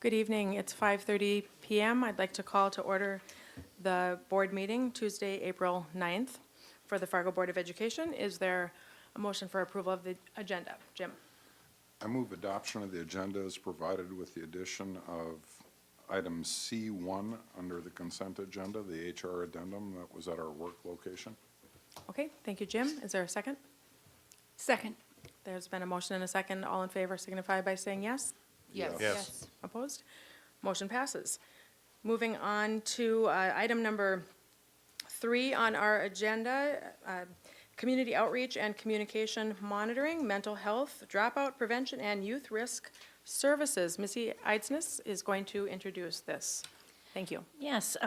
Good evening. It's 5:30 PM. I'd like to call to order the board meeting Tuesday, April 9th for the Fargo Board of Education. Is there a motion for approval of the agenda? Jim? I move adoption of the agenda as provided with the addition of item C1 under the consent agenda, the HR addendum that was at our work location. Okay, thank you, Jim. Is there a second? Second. There's been a motion and a second. All in favor signify by saying yes. Yes. Yes. Opposed? Motion passes. Moving on to item number 3 on our agenda, community outreach and communication monitoring, mental health, dropout prevention, and youth risk services. Missy Eidsness is going to introduce this. Thank you. Yes,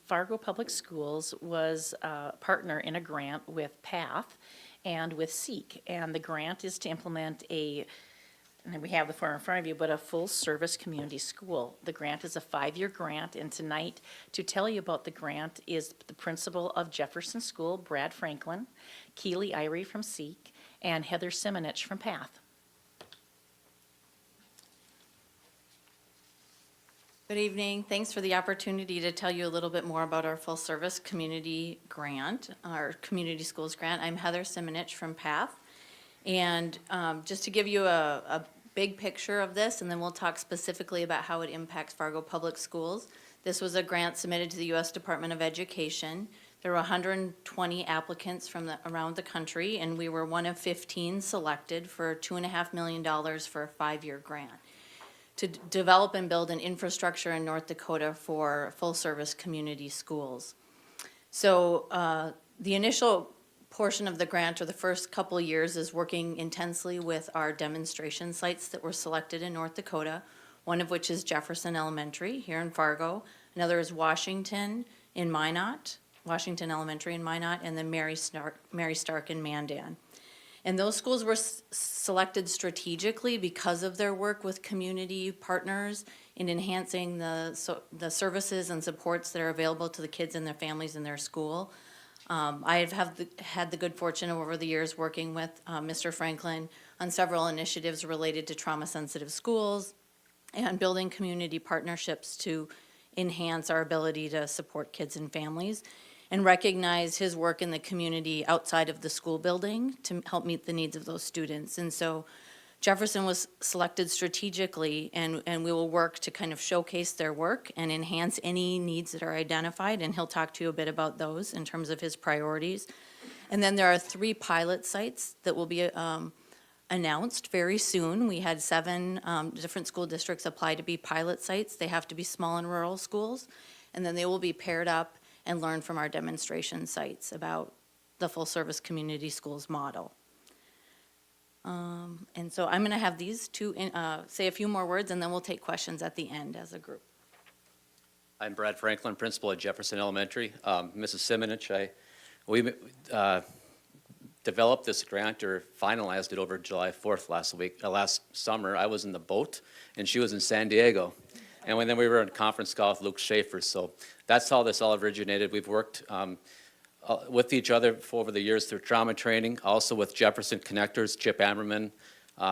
Fargo Public Schools was a partner in a grant with PATH and with SEEK. And the grant is to implement and we have the form in front of you, but a full-service community school. The grant is a 5-year grant, and tonight, to tell you about the grant is the principal of Jefferson School, Brad Franklin, Keely Irie from SEEK, and Heather Simonich from PATH. Good evening. Thanks for the opportunity to tell you a little bit more about our full-service community grant, our community schools grant. I'm Heather Simonich from PATH. And just to give you a big picture of this, and then we'll talk specifically about how it impacts Fargo Public Schools. This was a grant submitted to the U.S. Department of Education. There were 120 applicants from around the country, and we were one of 15 selected for $2.5 million for a 5-year grant to develop and build an infrastructure in North Dakota for full-service community schools. So the initial portion of the grant, or the first couple of years, is working intensely with our demonstration sites that were selected in North Dakota, one of which is Jefferson Elementary here in Fargo. Another is Washington in Minot, Washington Elementary in Minot, and then Mary Stark in Mandan. And those schools were selected strategically because of their work with community partners in enhancing the services and supports that are available to the kids and their families in their school. I have had the good fortune over the years working with Mr. Franklin on several initiatives related to trauma-sensitive schools and building community partnerships to enhance our ability to support kids and families, and recognize his work in the community outside of the school building to help meet the needs of those students. And so Jefferson was selected strategically, and we will work to kind of showcase their work and enhance any needs that are identified, and he'll talk to you a bit about those in terms of his priorities. And then there are 3 pilot sites that will be announced very soon. We had 7 different school districts apply to be pilot sites. They have to be small and rural schools, and then they will be paired up and learn from our demonstration sites about the full-service community schools model. And so I'm going to have these two say a few more words, and then we'll take questions at the end as a group. I'm Brad Franklin, principal at Jefferson Elementary. Mrs. Simonich, we developed this grant, or finalized it, over July 4th last summer. I was in the boat, and she was in San Diego. And then we were on a conference call with Luke Schaefer. So that's how this all originated. We've worked with each other over the years through trauma training, also with Jefferson Connectors, Chip Ammerman,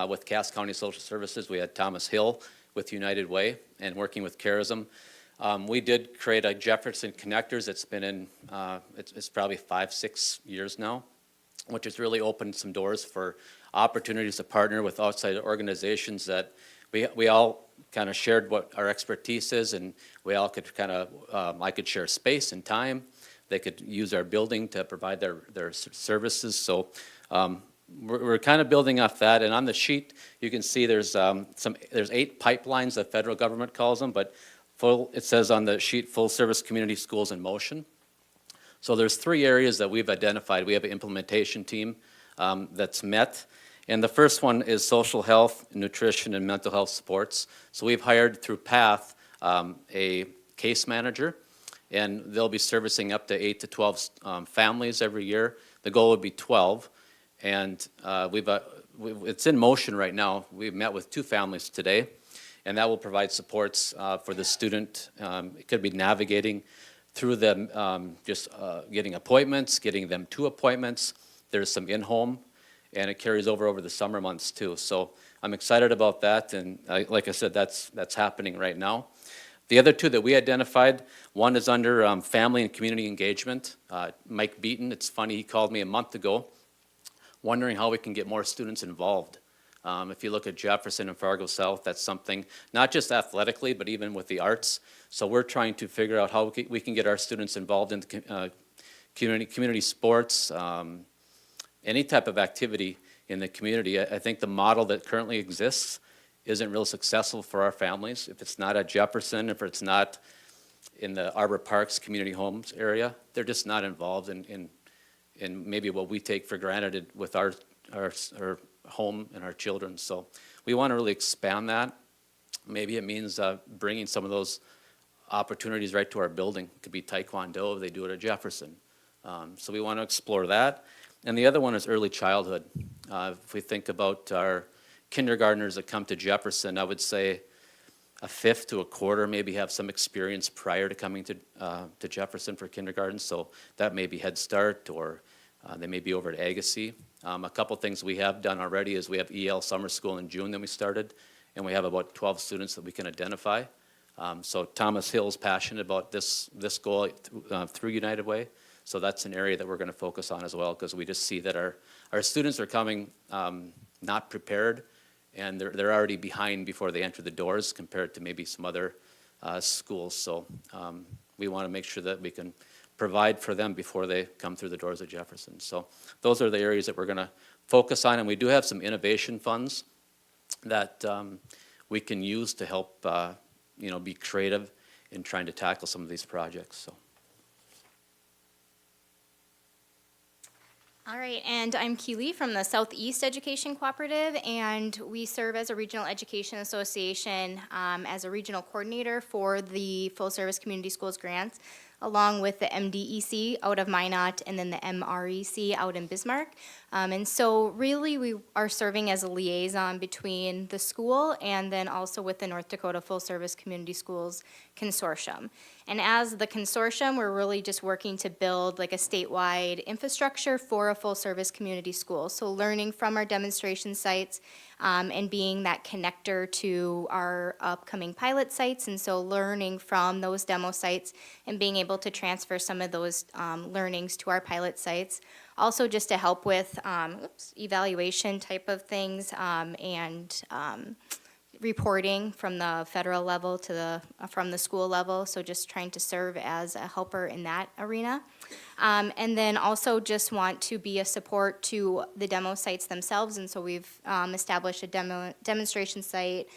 with Cass County Social Services. We had Thomas Hill with United Way, and working with Charism. We did create a Jefferson Connectors that's been in, it's probably 5-6 years now, which has really opened some doors for opportunities to partner with outside organizations that we all kind of shared what our expertise is, and we all could kind of, I could share space and time. They could use our building to provide their services. So we're kind of building off that. And on the sheet, you can see there's 8 pipelines, the federal government calls them, but it says on the sheet, full service community schools in motion. So there's 3 areas that we've identified. We have an implementation team that's met. And the first one is social health, nutrition, and mental health supports. So we've hired through PATH a case manager, and they'll be servicing up to 8 to 12 families every year. The goal would be 12, and it's in motion right now. We've met with 2 families today, and that will provide supports for the student. It could be navigating through them, getting appointments, getting them to appointments. There's some in-home, and it carries over the summer months too. So I'm excited about that, and like I said, that's happening right now. The other two that we identified, one is under family and community engagement. Mike Beaton, it's funny, he called me a month ago wondering how we can get more students involved. If you look at Jefferson and Fargo South, that's something, not just athletically, but even with the arts. So we're trying to figure out how we can get our students involved in the community sports, any type of activity in the community. I think the model that currently exists isn't real successful for our families. If it's not at Jefferson, if it's not in the Arbor Parks community homes area, they're just not involved in maybe what we take for granted with our home and our children. So we want to really expand that. Maybe it means bringing some of those opportunities right to our building. It could be Taekwondo, they do it at Jefferson. So we want to explore that. And the other one is early childhood. If we think about our kindergartners that come to Jefferson, I would say a fifth to a quarter maybe have some experience prior to coming to Jefferson for kindergarten. So that may be Head Start, or they may be over at Agassiz. A couple things we have done already is we have EL summer school in June that we started, and we have about 12 students that we can identify. So Thomas Hill's passionate about this goal through United Way. So that's an area that we're going to focus on as well, because we just see that our students are coming not prepared, and they're already behind before they enter the doors compared to maybe some other schools. So we want to make sure that we can provide for them before they come through the doors of Jefferson. So those are the areas that we're going to focus on, and we do have some innovation funds that we can use to help be creative in trying to tackle some of these projects. So. All right, and I'm Keely from the Southeast Education Cooperative, and we serve as a regional education association as a regional coordinator for the Full Service Community Schools grants, along with the MDEC out of Minot and then the MREC out in Bismarck. And so really we are serving as a liaison between the school and then also with the North Dakota Full Service Community Schools Consortium. And as the consortium, we're really just working to build like a statewide infrastructure for a full service community school. So learning from our demonstration sites and being that connector to our upcoming pilot sites. And so learning from those demo sites and being able to transfer some of those learnings to our pilot sites. Also just to help with evaluation type of things and reporting from the federal level to from the school level, so just trying to serve as a helper in that arena. And then also just want to be a support to the demo sites themselves, and so we've established a demonstration site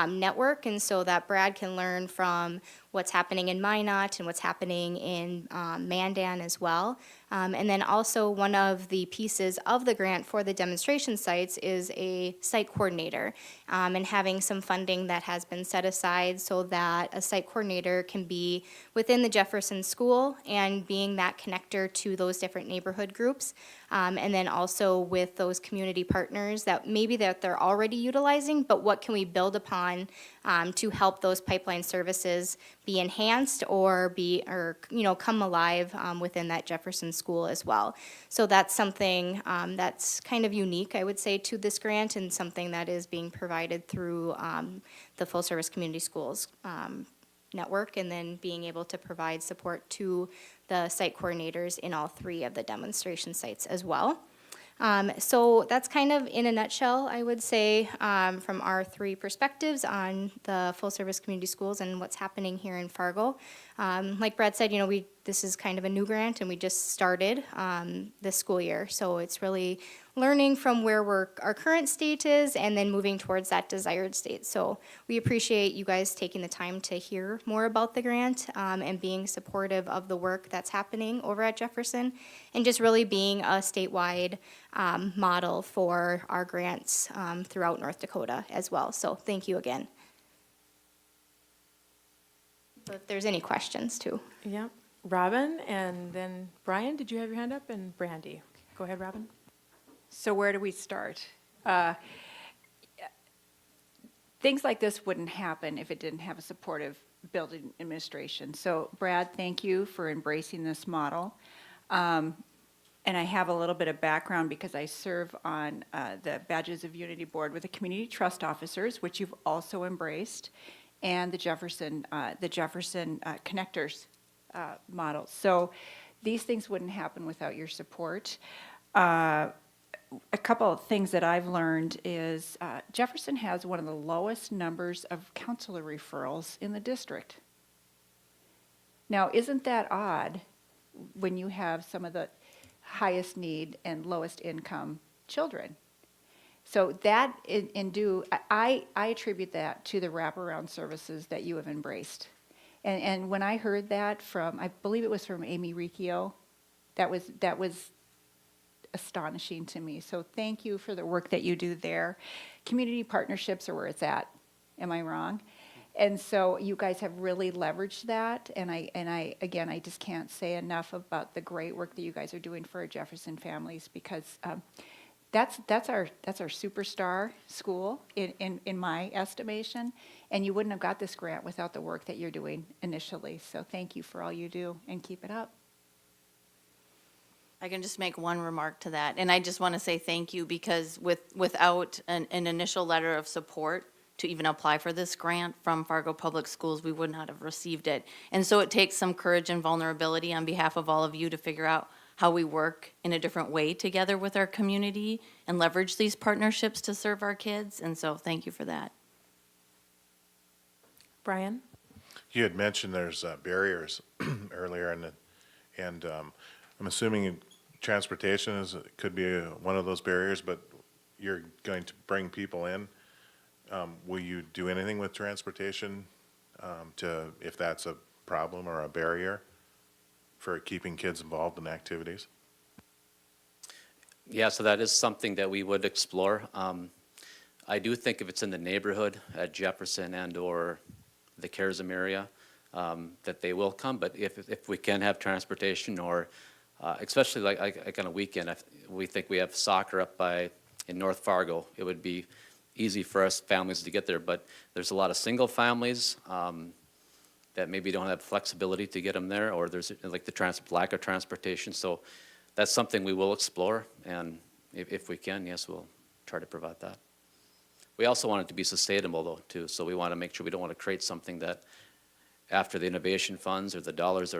network, and so that Brad can learn from what's happening in Minot and what's happening in Mandan as well. And then also one of the pieces of the grant for the demonstration sites is a site coordinator, and having some funding that has been set aside so that a site coordinator can be within the Jefferson School and being that connector to those different neighborhood groups. And then also with those community partners that maybe that they're already utilizing, but what can we build upon to help those pipeline services be enhanced or come alive within that Jefferson School as well. So that's something that's kind of unique, I would say, to this grant, and something that is being provided through the Full Service Community Schools network, and then being able to provide support to the site coordinators in all three of the demonstration sites as well. So that's kind of in a nutshell, I would say, from our three perspectives on the full service community schools and what's happening here in Fargo. Like Brad said, this is kind of a new grant, and we just started this school year. So it's really learning from where our current state is and then moving towards that desired state. So we appreciate you guys taking the time to hear more about the grant and being supportive of the work that's happening over at Jefferson, and just really being a statewide model for our grants throughout North Dakota as well. So thank you again. So if there's any questions too. Yep. Robin, and then Brian, did you have your hand up? And Brandy. Go ahead, Robin. So where do we start? Things like this wouldn't happen if it didn't have a supportive building administration. So Brad, thank you for embracing this model. and I have a little bit of background because I serve on the Badges of Unity Board with the Community Trust Officers, which you've also embraced, and the Jefferson Connectors model. So these things wouldn't happen without your support. A couple of things that I've learned is Jefferson has one of the lowest numbers of counselor referrals in the district. Now, isn't that odd when you have some of the highest need and lowest income children? So that I attribute that to the wraparound services that you have embraced. And when I heard that from, I believe it was from Amy Riccio, that was astonishing to me. So thank you for the work that you do there. Community partnerships are where it's at. Am I wrong? And so you guys have really leveraged that. And I just can't say enough about the great work that you guys are doing for our Jefferson families, because that's our superstar school in my estimation. And you wouldn't have got this grant without the work that you're doing initially. So thank you for all you do, and keep it up. I can just make one remark to that, and I just want to say thank you, because without an initial letter of support to even apply for this grant from Fargo Public Schools, we would not have received it. And so it takes some courage and vulnerability on behalf of all of you to figure out how we work in a different way together with our community and leverage these partnerships to serve our kids, and so thank you for that. Brian? You had mentioned there's barriers earlier, and I'm assuming transportation could be one of those barriers, but you're going to bring people in. Will you do anything with transportation if that's a problem or a barrier for keeping kids involved in activities? Yeah, so that is something that we would explore. I do think if it's in the neighborhood at Jefferson and/or the Caresum area, that they will come. But if we can have transportation, or especially like on a weekend, we think we have soccer up in North Fargo, it would be easy for us families to get there. But there's a lot of single families that maybe don't have flexibility to get them there, or there's like the lack of transportation. So that's something we will explore, and if we can, yes, we'll try to provide that. We also want it to be sustainable, though, too. So we want to make sure we don't want to create something that after the innovation funds or the dollars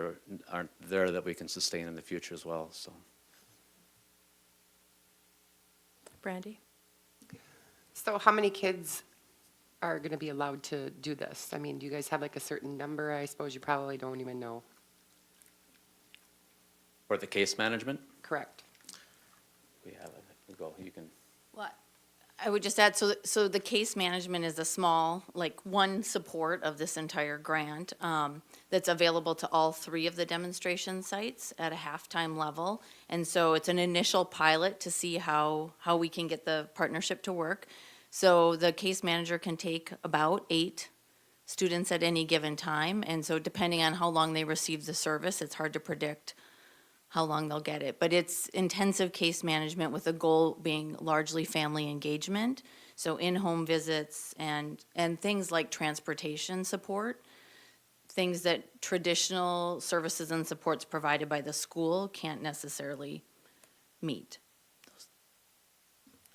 aren't there, that we can sustain in the future as well. So, Brandy? So how many kids are going to be allowed to do this? I mean, do you guys have like a certain number? I suppose you probably don't even know. for the case management, Correct. we have it. Go. You can. Well, I would just add, so the case management is a small, like, one support of this entire grant that's available to all 3 of the demonstration sites at a halftime level. And so it's an initial pilot to see how we can get the partnership to work. So the case manager can take about 8 students at any given time. And so depending on how long they receive the service, it's hard to predict how long they'll get it. But it's intensive case management with the goal being largely family engagement. So in-home visits and things like transportation support, things that traditional services and supports provided by the school can't necessarily meet.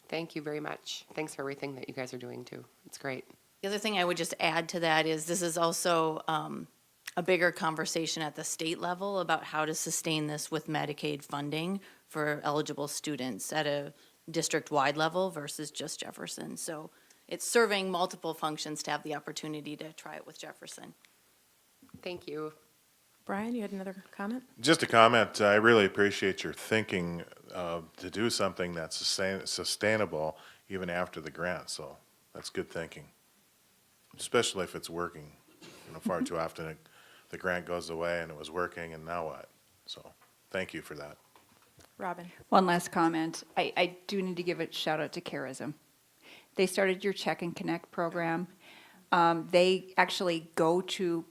Thank you very much. Thanks for everything that you guys are doing too. It's great. The other thing I would just add to that is this is also a bigger conversation at the state level about how to sustain this with Medicaid funding for eligible students at a district-wide level versus just Jefferson. So it's serving multiple functions to have the opportunity to try it with Jefferson. Thank you. Brian, you had another comment? Just a comment, I really appreciate your thinking to do something that's sustainable even after the grant, so that's good thinking. Especially if it's working. Far too often the grant goes away and it was working, and now what? So, thank you for that. Robin? One last comment. I do need to give a shout out to Charism. They started your Check and Connect program. They actually go to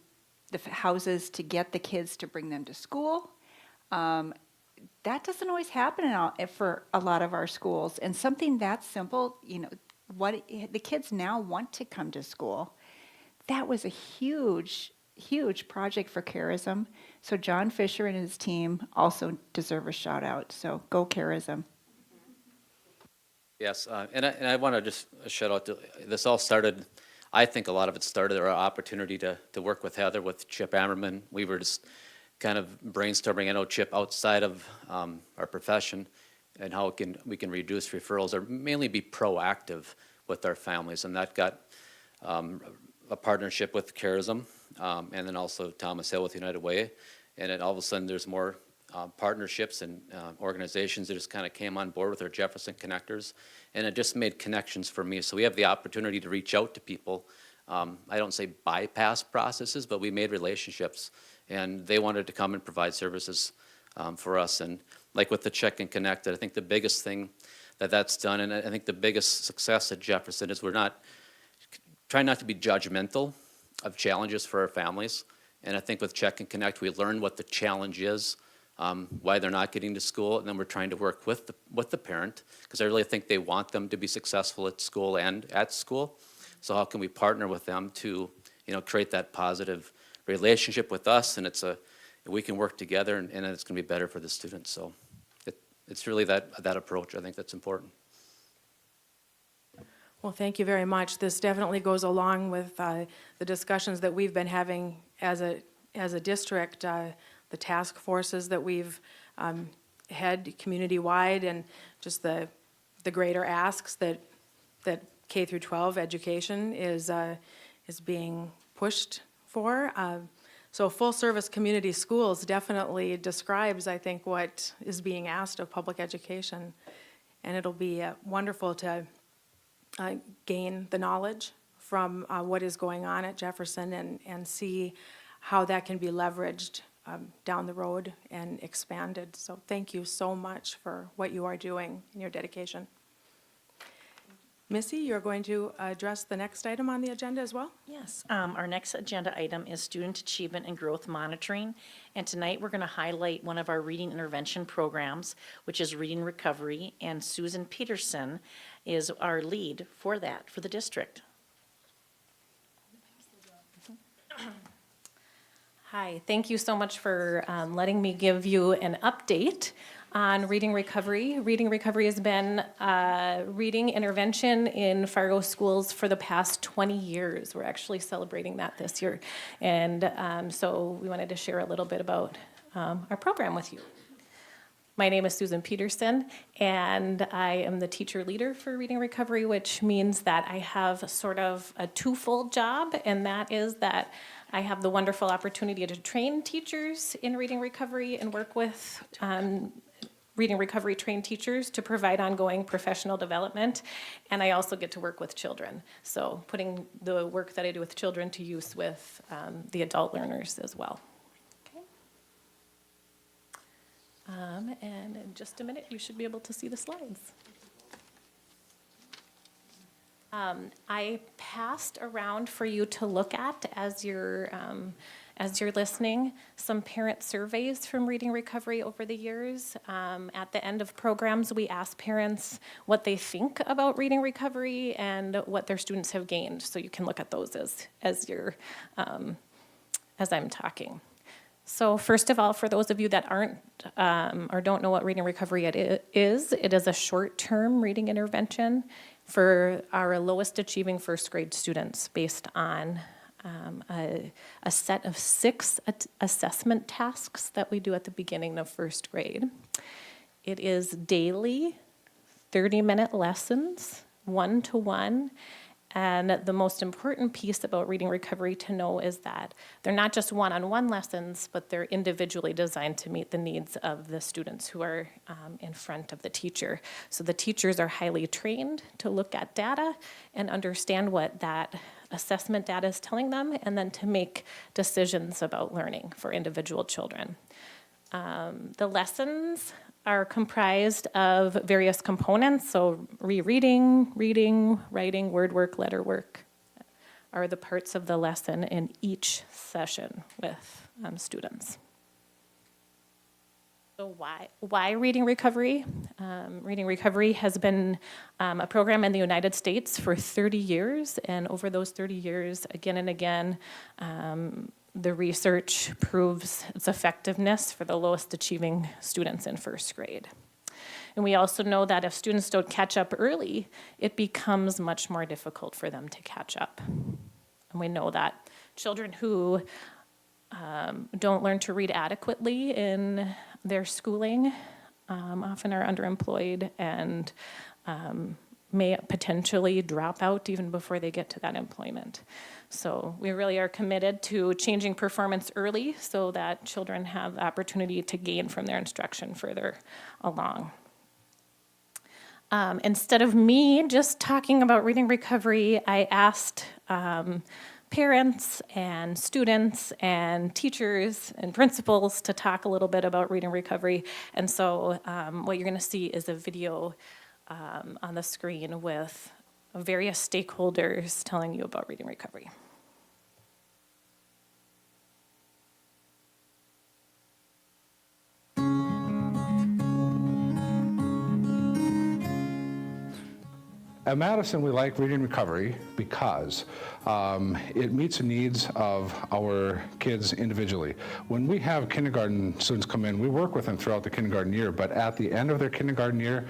the houses to get the kids to bring them to school. That doesn't always happen for a lot of our schools. And something that simple, what the kids now want to come to school. That was a huge huge project for Charism. So John Fisher and his team also deserve a shout out. So go Charism. Yes, and I want to just shout out, this all started, I think a lot of it started, our opportunity to work with Heather, with Chip Ammerman. We were just kind of brainstorming, I know Chip, outside of our profession, and how we can reduce referrals, or mainly be proactive with our families. And that got a partnership with Charism, and then also Thomas Hill with United Way. And then all of a sudden, there's more partnerships and organizations that just kind of came on board with our Jefferson Connectors, and it just made connections for me. So we have the opportunity to reach out to people. I don't say bypass processes, but we made relationships, and they wanted to come and provide services for us. And like with the Check and Connect, I think the biggest thing that's done, and I think the biggest success at Jefferson is we're not trying not to be judgmental of challenges for our families. And I think with Check and Connect, we learn what the challenge is, why they're not getting to school, and then we're trying to work with the parent, because I really think they want them to be successful at school and at school. So how can we partner with them to, create that positive relationship with us, and we can work together, and it's going to be better for the students. So it's really that approach, I think, that's important. Well, thank you very much. This definitely goes along with the discussions that we've been having as a district, the task forces that we've had community-wide, and just the greater asks that K through 12 education is being pushed for. So full-service community schools definitely describes, I think, what is being asked of public education. And it'll be wonderful to gain the knowledge from what is going on at Jefferson, and see how that can be leveraged down the road and expanded. So thank you so much for what you are doing and your dedication. Missy, you're going to address the next item on the agenda as well? Yes, our next agenda item is student achievement and growth monitoring. And tonight, we're going to highlight one of our reading intervention programs, which is Reading Recovery, and Susan Peterson is our lead for that, for the district. Hi, thank you so much for letting me give you an update on Reading Recovery. Reading Recovery has been reading intervention in Fargo schools for the past 20 years. We're actually celebrating that this year. And so we wanted to share a little bit about our program with you. My name is Susan Peterson, and I am the teacher leader for Reading Recovery, which means that I have sort of a twofold job, and that is that I have the wonderful opportunity to train teachers in Reading Recovery and work with Reading Recovery trained teachers to provide ongoing professional development, and I also get to work with children. So putting the work that I do with children to use with the adult learners as well. Okay. And in just a minute, you should be able to see the slides. I passed around for you to look at as you're listening some parent surveys from Reading Recovery over the years. At the end of programs, we ask parents what they think about Reading Recovery and what their students have gained. So you can look at those as I'm talking. So first of all, for those of you that aren't or don't know what Reading Recovery it is a short-term reading intervention for our lowest achieving first grade students based on a set of 6 assessment tasks that we do at the beginning of first grade. It is daily 30-minute lessons, 1-to-1. And the most important piece about Reading Recovery to know is that they're not just one-on-one lessons, but they're individually designed to meet the needs of the students who are in front of the teacher. So the teachers are highly trained to look at data and understand what that assessment data is telling them, and then to make decisions about learning for individual children. The lessons are comprised of various components, so rereading, reading, writing, word work, letter work are the parts of the lesson in each session with students. So why Reading Recovery? Reading Recovery has been a program in the United States for 30 years, and over those 30 years, again and again, the research proves its effectiveness for the lowest achieving students in first grade. And we also know that if students don't catch up early, it becomes much more difficult for them to catch up. And we know that children who don't learn to read adequately in their schooling often are underemployed and may potentially drop out even before they get to that employment. So we really are committed to changing performance early so that children have the opportunity to gain from their instruction further along. Instead of me just talking about reading recovery, I asked parents and students and teachers and principals to talk a little bit about reading recovery. And so what you're going to see is a video on the screen with various stakeholders telling you about reading recovery. At Madison, we like Reading Recovery because it meets the needs of our kids individually. When we have kindergarten students come in, we work with them throughout the kindergarten year, but at the end of their kindergarten year,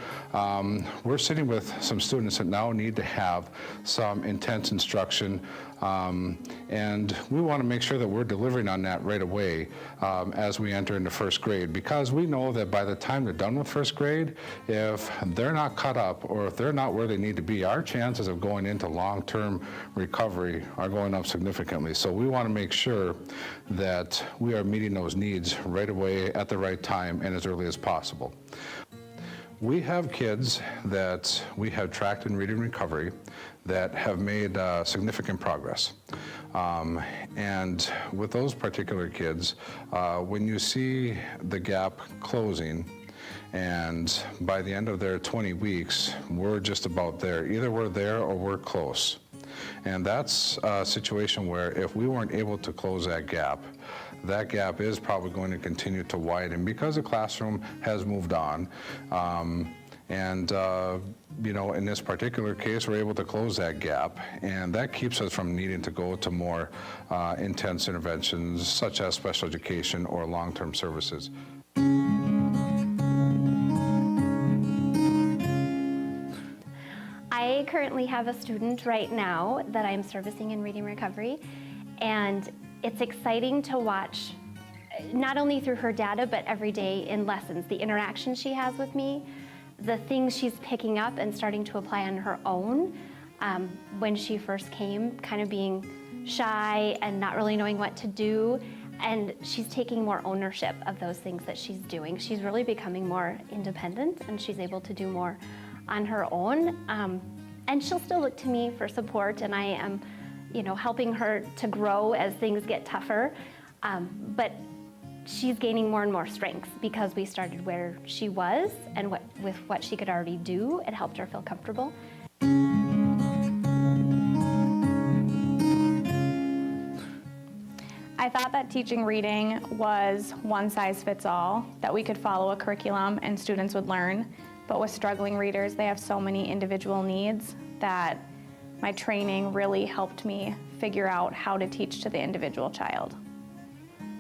we're sitting with some students that now need to have some intense instruction, and we want to make sure that we're delivering on that right away as we enter into first grade, because we know that by the time they're done with first grade, if they're not caught up or if they're not where they need to be, our chances of going into long-term recovery are going up significantly. So we want to make sure that we are meeting those needs right away at the right time and as early as possible. We have kids that we have tracked in Reading Recovery that have made significant progress. And with those particular kids, when you see the gap closing, and by the end of their 20 weeks, we're just about there. Either we're there or we're close. And that's a situation where if we weren't able to close that gap is probably going to continue to widen because the classroom has moved on. You know, in this particular case, we're able to close that gap, and that keeps us from needing to go to more intense interventions, such as special education or long-term services. I currently have a student right now that I'm servicing in Reading Recovery, and it's exciting to watch, not only through her data, but every day in lessons, the interaction she has with me, the things she's picking up and starting to apply on her own. When she first came, kind of being shy and not really knowing what to do, and she's taking more ownership of those things that she's doing. She's really becoming more independent, and she's able to do more on her own. And she'll still look to me for support, and I am, you know, helping her to grow as things get tougher. But she's gaining more and more strength because we started where she was, and with what she could already do, it helped her feel comfortable. I thought that teaching reading was one size fits all, that we could follow a curriculum and students would learn. But with struggling readers, they have so many individual needs that my training really helped me figure out how to teach to the individual child.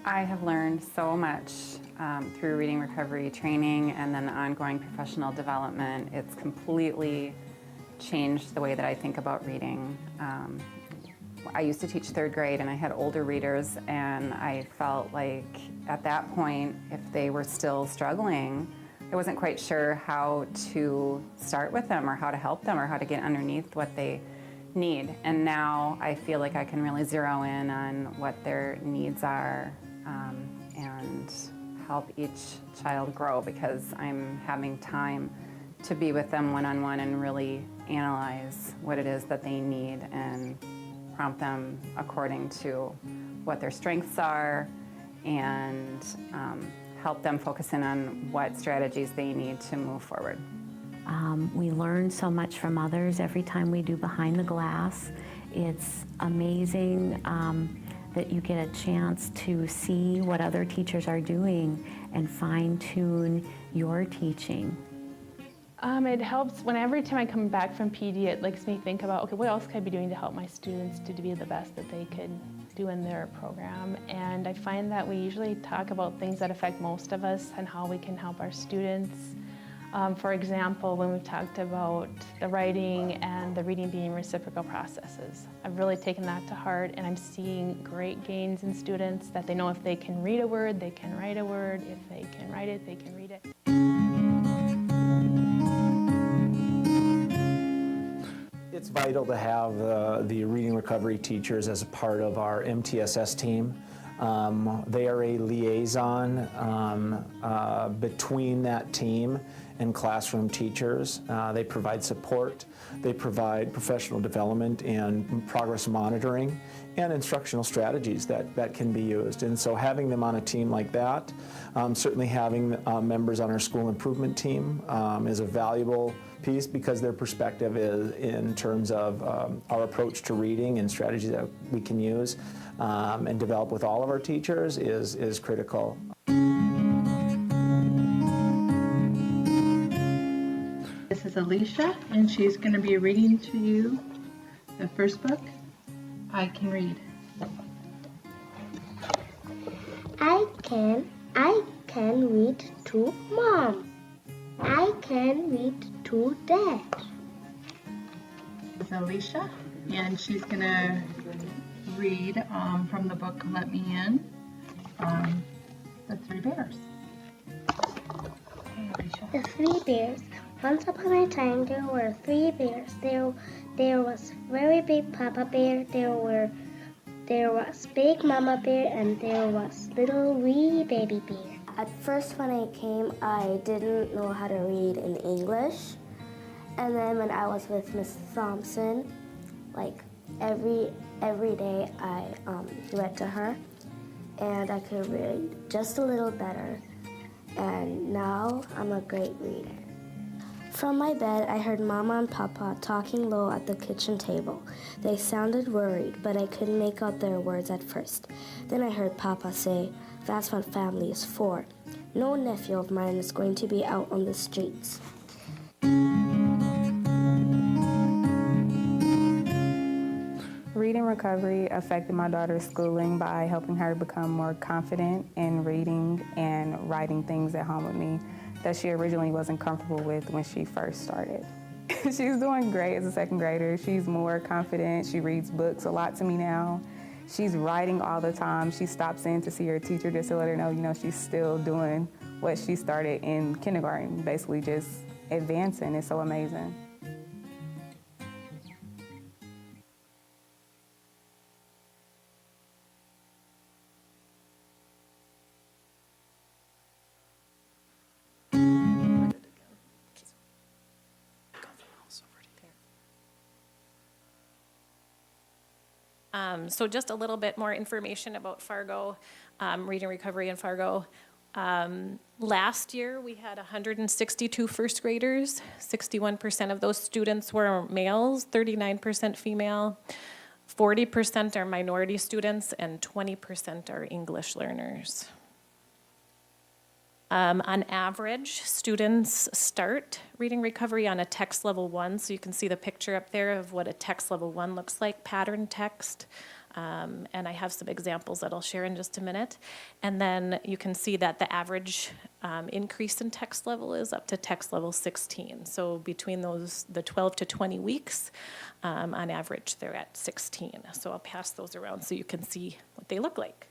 I have learned so much through Reading Recovery training and then ongoing professional development. It's completely changed the way that I think about reading. I used to teach third grade, and I had older readers, and I felt like at that point, if they were still struggling, I wasn't quite sure how to start with them or how to help them or how to get underneath what they need. And now I feel like I can really zero in on what their needs are and help each child grow, because I'm having time to be with them one-on-one and really analyze what it is that they need and prompt them according to what their strengths are and help them focus in on what strategies they need to move forward. We learn so much from others every time we do Behind the Glass. It's amazing that you get a chance to see what other teachers are doing and fine-tune your teaching. It helps every time I come back from PD, it makes me think about, okay, what else could I be doing to help my students to be the best that they could do in their program. And I find that we usually talk about things that affect most of us and how we can help our students. For example, when we've talked about the writing and the reading being reciprocal processes, I've really taken that to heart, and I'm seeing great gains in students that they know if they can read a word, they can write a word. If they can write it, they can read it. It's vital to have the reading recovery teachers as a part of our MTSS team. They are a liaison between that team and classroom teachers. They provide support, they provide professional development and progress monitoring and instructional strategies that can be used. And so having them on a team like that, certainly having members on our school improvement team is a valuable piece because their perspective is in terms of our approach to reading and strategies that we can use and develop with all of our teachers is critical. This is Alicia, and she's going to be reading to you the first book, I Can Read. I can read to Mom. I can read to Dad. This is Alicia, and she's going to read from the book Let Me In, The Three Bears. Okay, Alicia. The Three Bears. Once upon a time, there were three bears. There was very big Papa Bear. There was big Mama Bear, and there was little wee baby bear. At first, when I came, I didn't know how to read in English. And then when I was with Miss Thompson, like every day I read to her, and I could read just a little better. And now I'm a great reader. From my bed, I heard Mama and Papa talking low at the kitchen table. They sounded worried, but I couldn't make out their words at first. Then I heard Papa say, "That's what family is for. No nephew of mine is going to be out on the streets." Reading recovery affected my daughter's schooling by helping her become more confident in reading and writing things at home with me that she originally wasn't comfortable with when she first started. She's doing great as a second grader. She's more confident. She reads books a lot to me now. She's writing all the time. She stops in to see her teacher just to let her know, she's still doing what she started in kindergarten, basically just advancing. It's so amazing. So just a little bit more information about Fargo, reading recovery in Fargo. Last year, we had 162 first graders. 61% of those students were males, 39% female, 40% are minority students, and 20% are English learners. On average, students start reading recovery on a text level 1, so you can see the picture up there of what a text level 1 looks like, pattern text. And I have some examples that I'll share in just a minute. And then you can see that the average increase in text level is up to text level 16. So between the 12 to 20 weeks, on average, they're at 16. So I'll pass those around so you can see what they look like.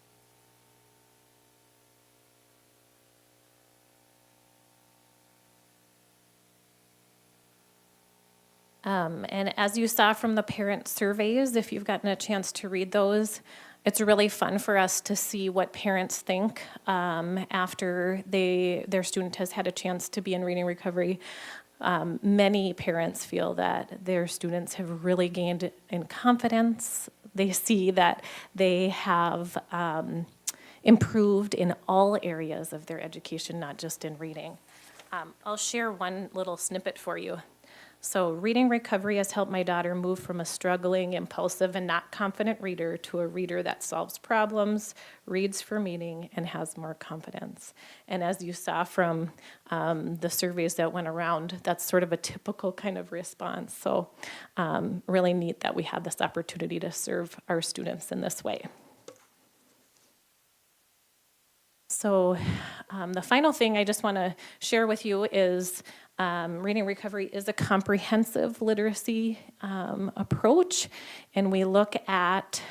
And as you saw from the parent surveys, if you've gotten a chance to read those, it's really fun for us to see what parents think after their student has had a chance to be in reading recovery. Many parents feel that their students have really gained in confidence. They see that they have improved in all areas of their education, not just in reading. I'll share one little snippet for you. So reading recovery has helped my daughter move from a struggling, impulsive, and not confident reader to a reader that solves problems, reads for meaning, and has more confidence. And as you saw from the surveys that went around, that's sort of a typical kind of response. So really neat that we had this opportunity to serve our students in this way. So the final thing I just want to share with you is Reading Recovery is a comprehensive literacy approach, and we look at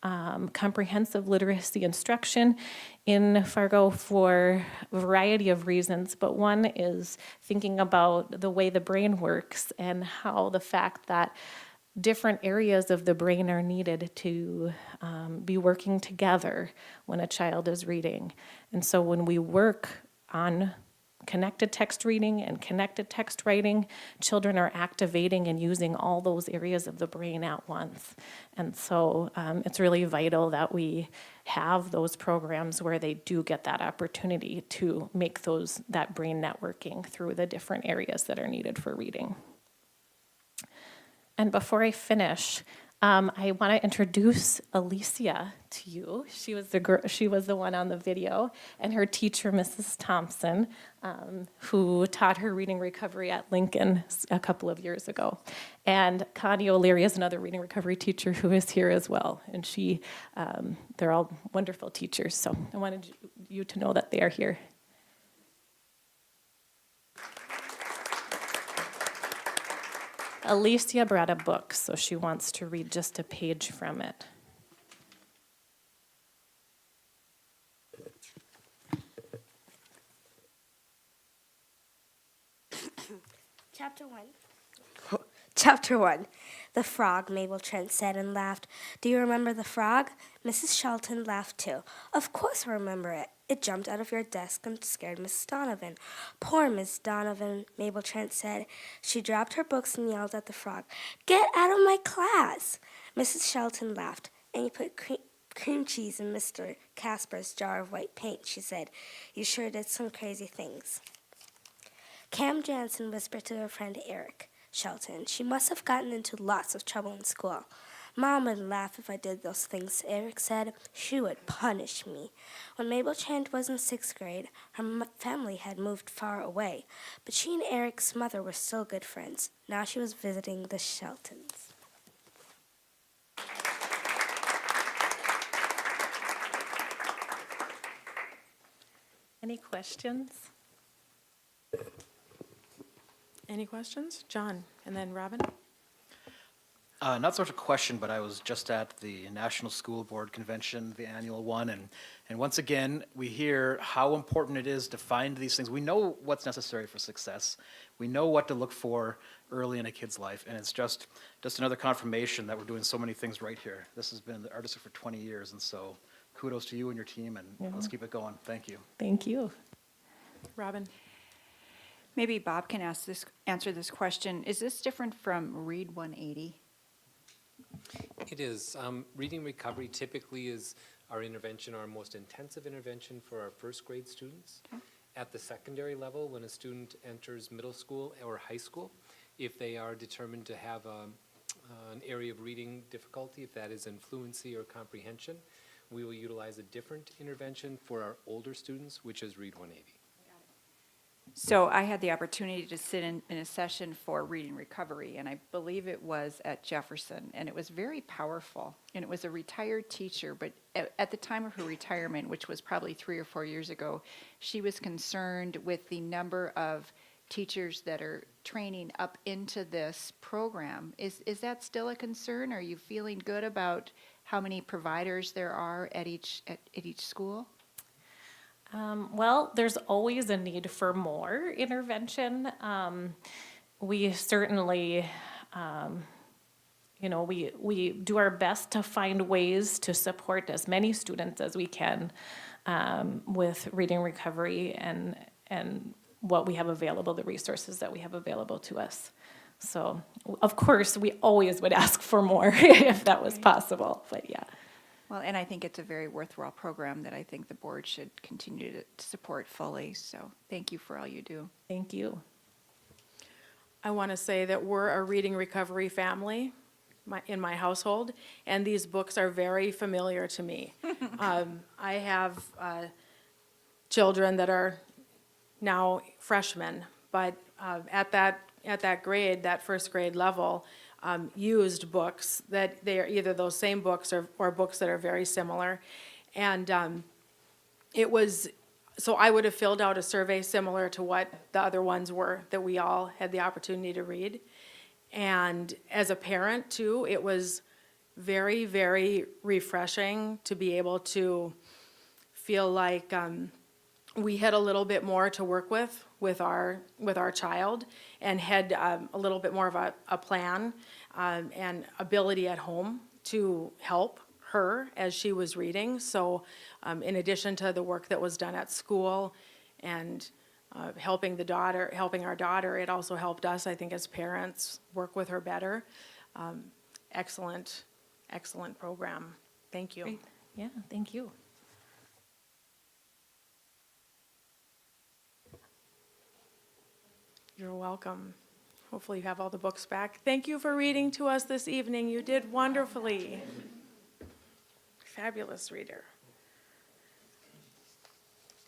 comprehensive literacy instruction in Fargo for a variety of reasons, but one is thinking about the way the brain works and how the fact that different areas of the brain are needed to be working together when a child is reading. And so when we work on connected text reading and connected text writing, children are activating and using all those areas of the brain at once. And so it's really vital that we have those programs where they do get that opportunity to make that brain networking through the different areas that are needed for reading. And before I finish, I want to introduce Alicia to you. She was the one on the video, and her teacher, Mrs. Thompson, who taught her reading recovery at Lincoln a couple of years ago. And Connie O'Leary is another reading recovery teacher who is here as well. And they're all wonderful teachers, so I wanted you to know that they are here. Alicia brought a book, so she wants to read just a page from it. Chapter 1. Chapter 1. The frog, Mabel Trent said and laughed. Do you remember the frog? Mrs. Shelton laughed too. Of course I remember it. It jumped out of your desk and scared Mrs. Donovan. Poor Miss Donovan, Mabel Trent said. She dropped her books and yelled at the frog. Get out of my class! Mrs. Shelton laughed. And you put cream cheese in Mr. Casper's jar of white paint, she said. You sure did some crazy things. Cam Jansen whispered to her friend Eric Shelton. She must have gotten into lots of trouble in school. Mom would laugh if I did those things, Eric said. She would punish me. When Mabel Trent was in 6th grade, her family had moved far away, but she and Eric's mother were still good friends. Now she was visiting the Sheltons. Any questions? Any questions? John, and then Robin? Not so much a question, but I was just at the National School Board Convention, the annual one, and once again, we hear how important it is to find these things. We know what's necessary for success. We know what to look for early in a kid's life, and it's just another confirmation that we're doing so many things right here. This has been the Art District for 20 years, and so kudos to you and your team, and let's keep it going. Thank you. Thank you. Robin? Maybe Bob can answer this question. Is this different from Read 180? It is. Reading recovery typically is our intervention, our most intensive intervention for our first grade students. Okay. At the secondary level, when a student enters middle school or high school, if they are determined to have an area of reading difficulty, if that is in fluency or comprehension, we will utilize a different intervention for our older students, which is Read 180. So I had the opportunity to sit in a session for reading recovery, and I believe it was at Jefferson, and it was very powerful. And it was a retired teacher, but at the time of her retirement, which was probably 3 or 4 years ago, she was concerned with the number of teachers that are training up into this program. Is that still a concern? Are you feeling good about how many providers there are at each school? Well, there's always a need for more intervention. We certainly, we do our best to find ways to support as many students as we can with reading recovery and what we have available, the resources that we have available to us. So, of course, we always would ask for more if that was possible, but yeah. Well, and I think it's a very worthwhile program that I think the board should continue to support fully. So thank you for all you do. Thank you. I want to say that we're a reading recovery family in my household, and these books are very familiar to me. I have children that are now freshmen, but at that grade, that first grade level, used books that they are either those same books or books that are very similar. And it was So I would have filled out a survey similar to what the other ones were that we all had the opportunity to read. And as a parent too, it was very, very refreshing to be able to feel like we had a little bit more to work with our child, and had a little bit more of a plan and ability at home to help her as she was reading. So in addition to the work that was done at school and helping our daughter, it also helped us, I think, as parents, work with her better. Excellent program. Thank you. Great. Yeah, thank you. You're welcome. Hopefully you have all the books back. Thank you for reading to us this evening. You did wonderfully. Fabulous reader.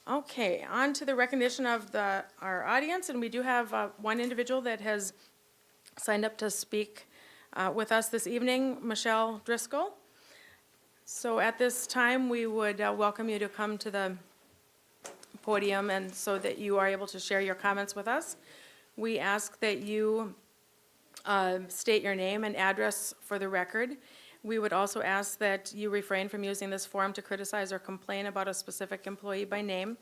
Okay, on to the recognition of our audience, and we do have one individual that has signed up to speak with us this evening, Michelle Driscoll. So at this time, we would welcome you to come to the podium, and so that you are able to share your comments with us. We ask that you state your name and address for the record. We would also ask that you refrain from using this forum to criticize or complain about a specific employee by name.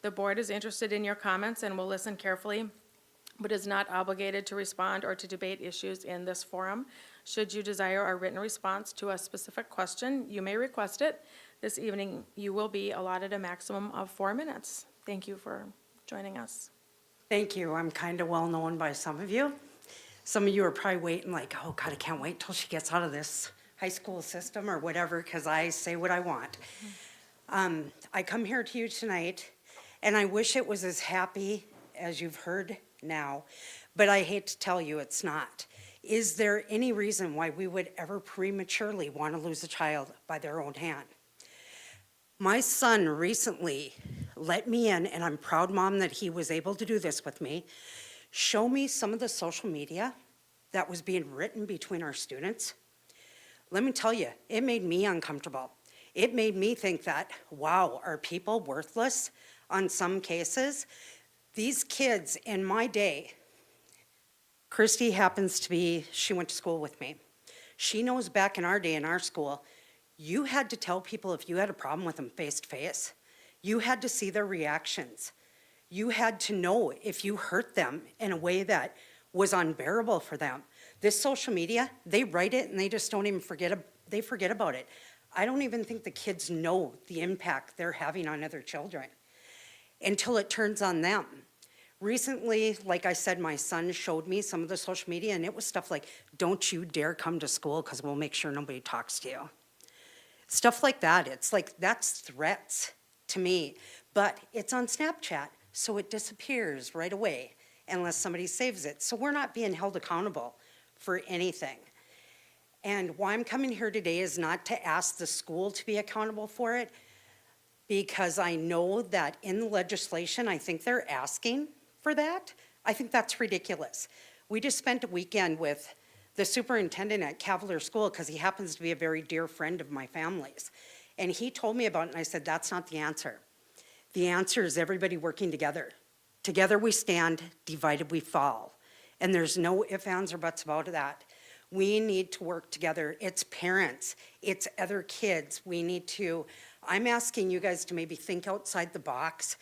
The board is interested in your comments and will listen carefully, but is not obligated to respond or to debate issues in this forum. Should you desire a written response to a specific question, you may request it. This evening, you will be allotted a maximum of 4 minutes. Thank you for joining us. Thank you. I'm kind of well known by some of you. Some of you are probably waiting like, oh God, I can't wait till she gets out of this high school system or whatever, because I say what I want. I come here to you tonight, and I wish it was as happy as you've heard now, but I hate to tell you it's not. Is there any reason why we would ever prematurely want to lose a child by their own hand? My son recently let me in, and I'm proud, Mom, that he was able to do this with me, show me some of the social media that was being written between our students. Let me tell you, it made me uncomfortable. It made me think that, wow, are people worthless on some cases? These kids in my day, Christy happens to be, she went to school with me. She knows back in our day in our school, you had to tell people if you had a problem with them face to face. You had to see their reactions. You had to know if you hurt them in a way that was unbearable for them. This social media, they write it and they just don't even forget about it. I don't even think the kids know the impact they're having on other children until it turns on them. Recently, like I said, my son showed me some of the social media, and it was stuff like, don't you dare come to school because we'll make sure nobody talks to you. Stuff like that. It's like, that's threats to me. But it's on Snapchat, so it disappears right away unless somebody saves it. So we're not being held accountable for anything. And why I'm coming here today is not to ask the school to be accountable for it, because I know that in the legislation, I think they're asking for that. I think that's ridiculous. We just spent a weekend with the superintendent at Cavalier School, because he happens to be a very dear friend of my family's. And he told me about it, and I said, that's not the answer. The answer is everybody working together. Together we stand, divided we fall. And there's no ifs, ands, or buts about that. We need to work together. It's parents, it's other kids. I'm asking you guys to maybe think outside the box.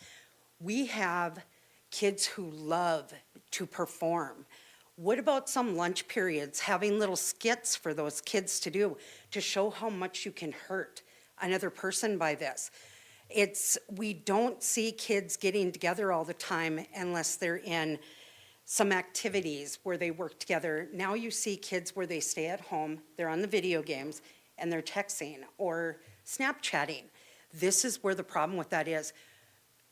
We have kids who love to perform. What about some lunch periods, having little skits for those kids to do to show how much you can hurt another person by this? We don't see kids getting together all the time unless they're in some activities where they work together. Now you see kids where they stay at home, they're on the video games, and they're texting or Snapchatting. This is where the problem with that is.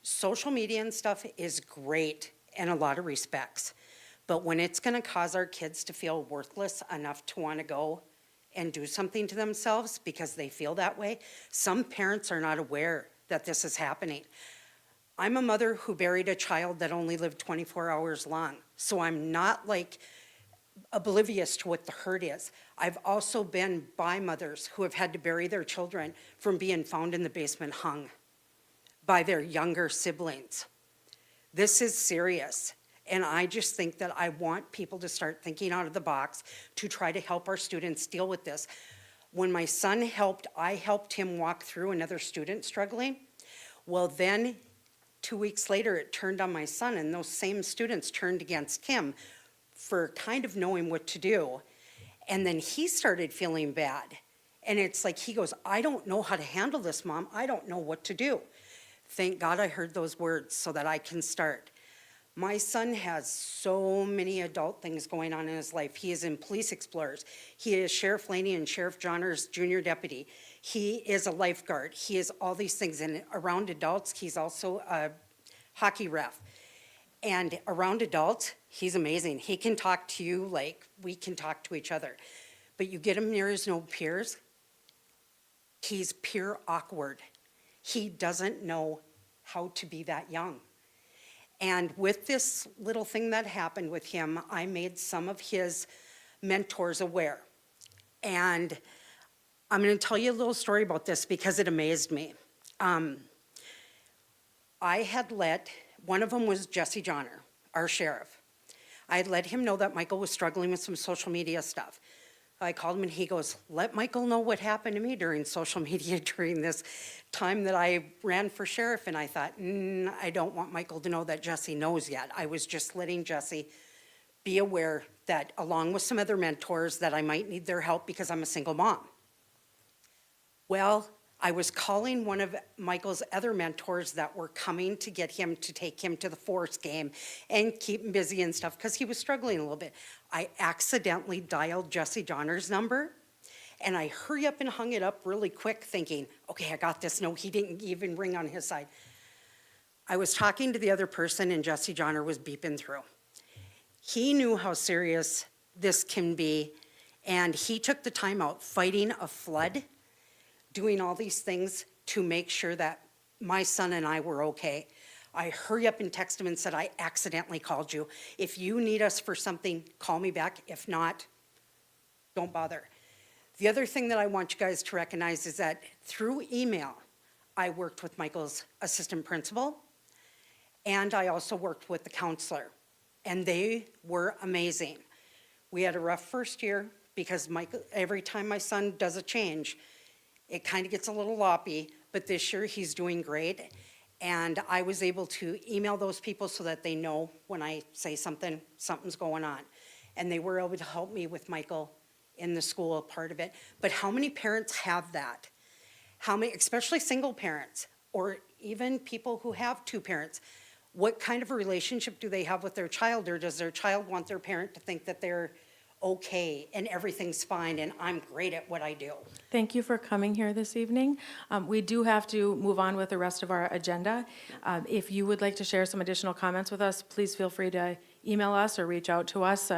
Social media and stuff is great in a lot of respects, but when it's gonna cause our kids to feel worthless enough to wanna go and do something to themselves because they feel that way, some parents are not aware that this is happening. I'm a mother who buried a child that only lived 24 hours long, so I'm not like oblivious to what the hurt is. I've also been by mothers who have had to bury their children from being found in the basement hung by their younger siblings. This is serious. And I just think that I want people to start thinking out of the box to try to help our students deal with this. When my son helped, I helped him walk through another student struggling. Well, then 2 weeks later, it turned on my son, and those same students turned against him for kind of knowing what to do. And then he started feeling bad. And it's like he goes, I don't know how to handle this, Mom. I don't know what to do. Thank God I heard those words so that I can start. My son has so many adult things going on in his life. He is in Police Explorers. He is Sheriff Laney and Sheriff Johnner's junior deputy. He is a lifeguard. He is all these things. And around adults, he's also a hockey ref. And around adults, he's amazing. He can talk to you like we can talk to each other. But you get him near his no peers, he's pure awkward. He doesn't know how to be that young. And with this little thing that happened with him, I made some of his mentors aware. And I'm going to tell you a little story about this because it amazed me. I had one of them was Jesse Johnner, our sheriff. I had let him know that Michael was struggling with some social media stuff. I called him and he goes, let Michael know what happened to me during social media during this time that I ran for sheriff. And I thought, I don't want Michael to know that Jesse knows yet. I was just letting Jesse be aware that along with some other mentors that I might need their help because I'm a single mom. Well, I was calling one of Michael's other mentors that were coming to get him to take him to the Force game and keep him busy and stuff because he was struggling a little bit. I accidentally dialed Jesse Johnner's number and I hurry up and hung it up really quick thinking, okay, I got this. No, he didn't even ring on his side. I was talking to the other person and Jesse Johnner was beeping through. He knew how serious this can be and he took the time out fighting a flood, doing all these things to make sure that my son and I were okay. I hurry up and text him and said, I accidentally called you. If you need us for something, call me back. If not, don't bother. The other thing that I want you guys to recognize is that through email, I worked with Michael's assistant principal, and I also worked with the counselor, and they were amazing. We had a rough first year because Michael, every time my son does a change, it kind of gets a little loppy, but this year he's doing great. And I was able to email those people so that they know when I say something's going on. And they were able to help me with Michael in the school part of it. But how many parents have that? How many, especially single parents, or even people who have two parents? What kind of a relationship do they have with their child, or does their child want their parent to think that they're okay and everything's fine and I'm great at what I do? Thank you for coming here this evening. We do have to move on with the rest of our agenda. If you would like to share some additional comments with us, please feel free to email us or reach out to us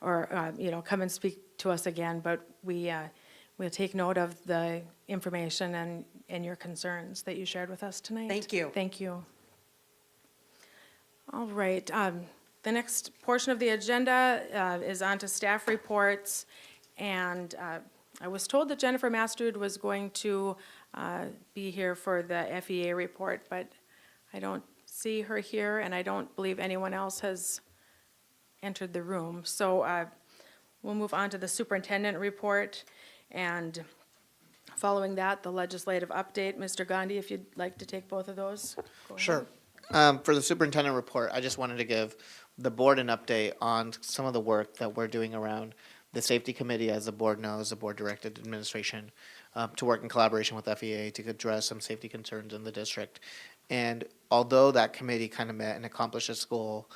or come and speak to us again. But we'll take note of the information and your concerns that you shared with us tonight. Thank you. Thank you. All right. The next portion of the agenda is on to staff reports, and I was told that Jennifer Mastrud was going to be here for the FEA report, but I don't see her here, and I don't believe anyone else has entered the room. So we'll move on to the superintendent report, and following that, the legislative update. Mr. Gandhi, if you'd like to take both of those. Go ahead. Sure. For the superintendent report, I just wanted to give the board an update on some of the work that we're doing around the safety committee. As the board knows, the board directed administration to work in collaboration with FEA to address some safety concerns in the district. And although that committee kind of met and accomplished its goal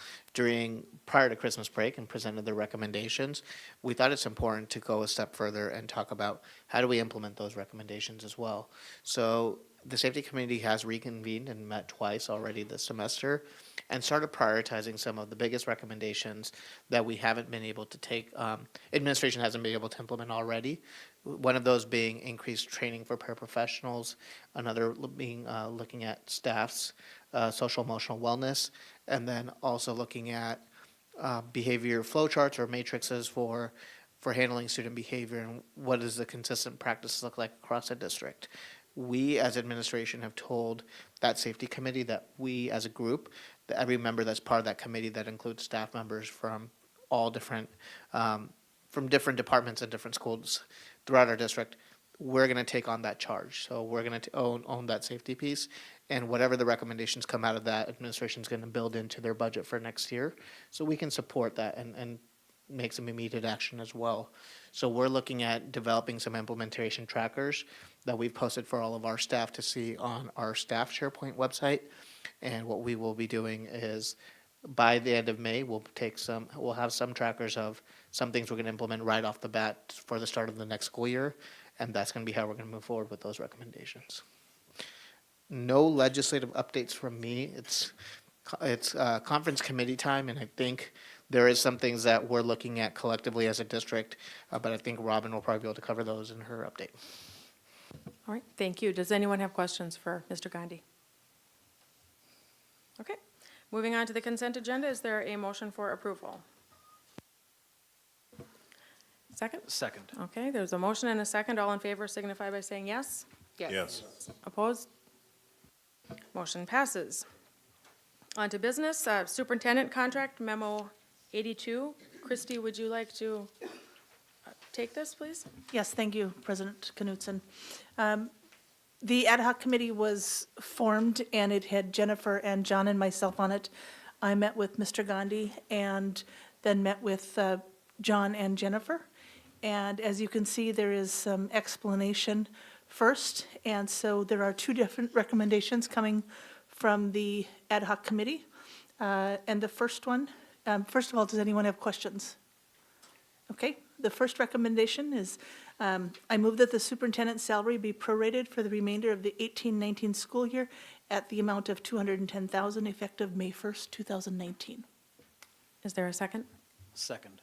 prior to Christmas break and presented their recommendations, we thought it's important to go a step further and talk about how do we implement those recommendations as well. So the safety committee has reconvened and met twice already this semester and started prioritizing some of the biggest recommendations that we haven't been able to take, administration hasn't been able to implement already. One of those being increased training for paraprofessionals, another being looking at staff's social emotional wellness, and then also looking at behavior flowcharts or matrices for handling student behavior and what does the consistent practice look like across the district. we as administration have told that safety committee that we as a group, that every member that's part of that committee, that includes staff members from all different, from different departments and different schools throughout our district, we're going to take on that charge. So we're going to own that safety piece, and whatever the recommendations come out of that, administration's going to build into their budget for next year, so we can support that and make some immediate action as well. So we're looking at developing some implementation trackers that we've posted for all of our staff to see on our staff SharePoint website. And what we will be doing is, by the end of May, we'll have some trackers of some things we're going to implement right off the bat for the start of the next school year, and that's going to be how we're going to move forward with those recommendations. No legislative updates from me. It's conference committee time, and I think there is some things that we're looking at collectively as a district, but I think Robin will probably be able to cover those in her update. All right, thank you. Does anyone have questions for Mr. Gandhi? Okay, moving on to the consent agenda. Is there a motion for approval? Second? Second. Okay, there's a motion and a second. All in favor signify by saying yes. Yes. Opposed? Motion passes. On to business, superintendent contract memo 82. Christy, would you like to take this, please? Yes, thank you, President Knutson. The ad hoc committee was formed, and it had Jennifer and John and myself on it. I met with Mr. Gandhi and then met with John and Jennifer. And as you can see, there is some explanation first. And so there are two different recommendations coming from the ad hoc committee. And the first one, first of all, does anyone have questions? Okay, the first recommendation is, I move that the superintendent's salary be prorated for the remainder of the 18-19 school year at the amount of $210,000 effective May 1st, 2019. Is there a second? Second.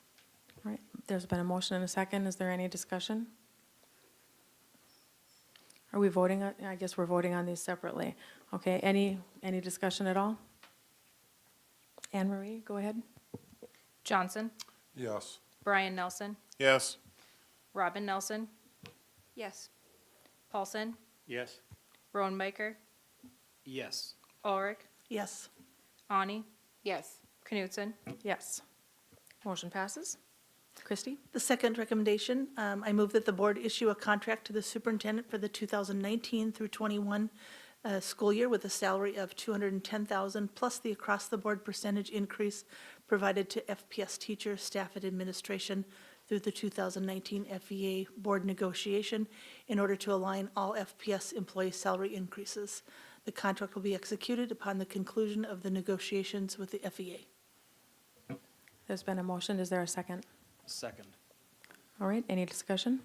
All right, there's been a motion and a second. Is there any discussion? Are we voting? I guess we're voting on these separately. Okay, any discussion at all? Anne Marie, go ahead. Johnson, Yes. Brian Nelson, Yes. Robin Nelson, Yes. Paulson, Yes. Roenbacher, Yes. Ulrich, Yes. Ani, Yes. Knutson. Yes. Motion passes. Christy? The second recommendation, I move that the board issue a contract to the superintendent for the 2019 through 21 school year with a salary of $210,000 plus the across-the-board percentage increase provided to FPS teachers, staff, and administration through the 2019 FEA board negotiation in order to align all FPS employee salary increases. The contract will be executed upon the conclusion of the negotiations with the FEA. There's been a motion. Is there a second? Second. All right, any discussion?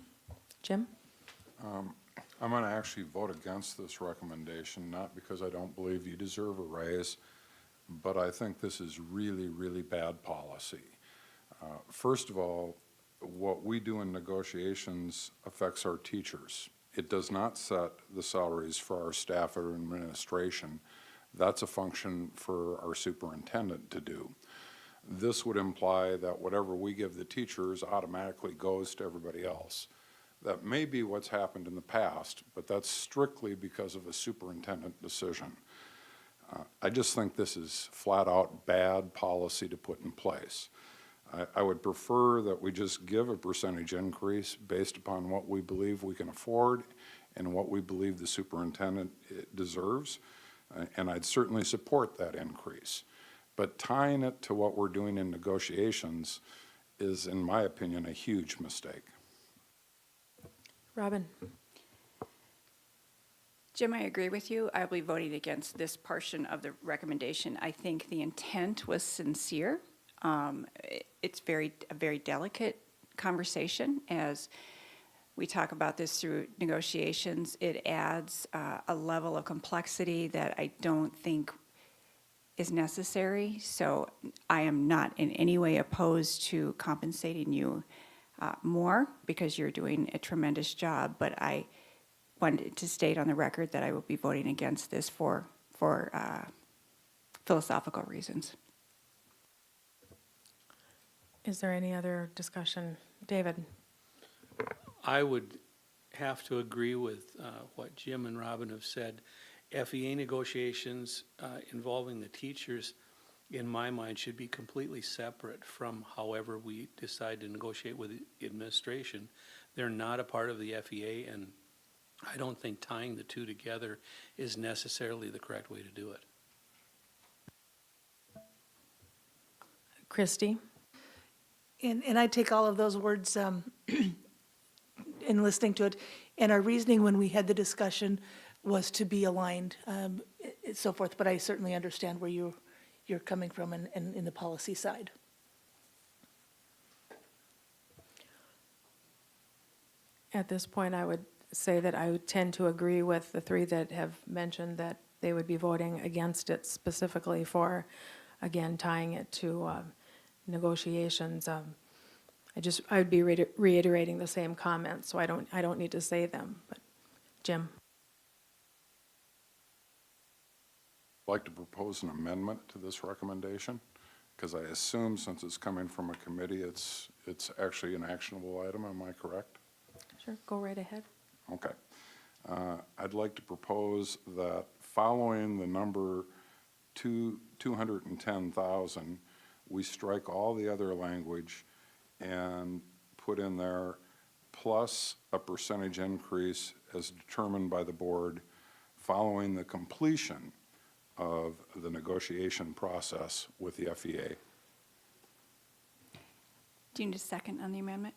Jim? I'm going to actually vote against this recommendation, not because I don't believe you deserve a raise, but I think this is really, really bad policy. First of all, what we do in negotiations affects our teachers. It does not set the salaries for our staff or administration. That's a function for our superintendent to do. This would imply that whatever we give the teachers automatically goes to everybody else. That may be what's happened in the past, but that's strictly because of a superintendent decision. I just think this is flat-out bad policy to put in place. I would prefer that we just give a percentage increase based upon what we believe we can afford and what we believe the superintendent deserves, and I'd certainly support that increase. But tying it to what we're doing in negotiations is, in my opinion, a huge mistake. Robin? Jim, I agree with you. I'll be voting against this portion of the recommendation. I think the intent was sincere. It's a very delicate conversation. As we talk about this through negotiations, it adds a level of complexity that I don't think is necessary. So I am not in any way opposed to compensating you more because you're doing a tremendous job, but I wanted to state on the record that I will be voting against this for philosophical reasons. Is there any other discussion? David? I would have to agree with what Jim and Robin have said. FEA negotiations involving the teachers, in my mind, should be completely separate from however we decide to negotiate with the administration. They're not a part of the FEA, and I don't think tying the two together is necessarily the correct way to do it. Christy? And I take all of those words in listening to it, and our reasoning when we had the discussion was to be aligned, so forth, but I certainly understand where you're coming from and in the policy side. At this point, I would say that I would tend to agree with the three that have mentioned that they would be voting against it specifically for, again, tying it to negotiations. I would be reiterating the same comments, so I don't need to say them, but Jim? I'd like to propose an amendment to this recommendation, because I assume since it's coming from a committee, it's actually an actionable item. Am I correct? Sure, go right ahead. Okay. I'd like to propose that following the number 210,000, we strike all the other language and put in there plus a percentage increase as determined by the board following the completion of the negotiation process with the FEA. Do you need a second on the amendment?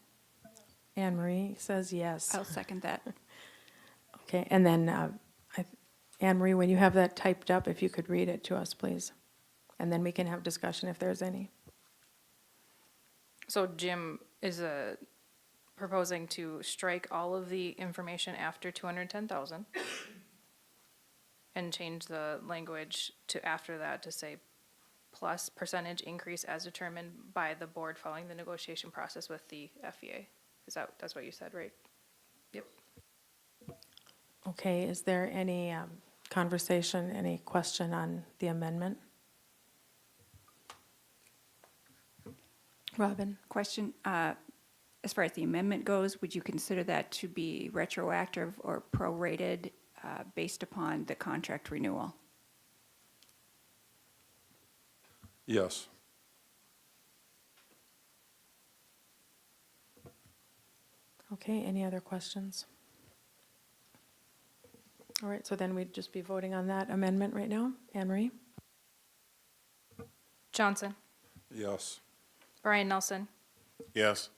Anne Marie says yes. I'll second that. Okay, and then, Anne Marie, when you have that typed up, if you could read it to us, please. And then we can have discussion if there's any. So Jim is proposing to strike all of the information after 210,000 and change the language to after that to say plus percentage increase as determined by the board following the negotiation process with the FEA. That's what you said, right? Yep. Okay, is there any conversation, any question on the amendment? Robin? Question, as far as the amendment goes, would you consider that to be retroactive or prorated based upon the contract renewal? Yes. Okay, any other questions? All right, so then we'd just be voting on that amendment right now. Anne Marie? Johnson, Yes. Brian Nelson, Yes.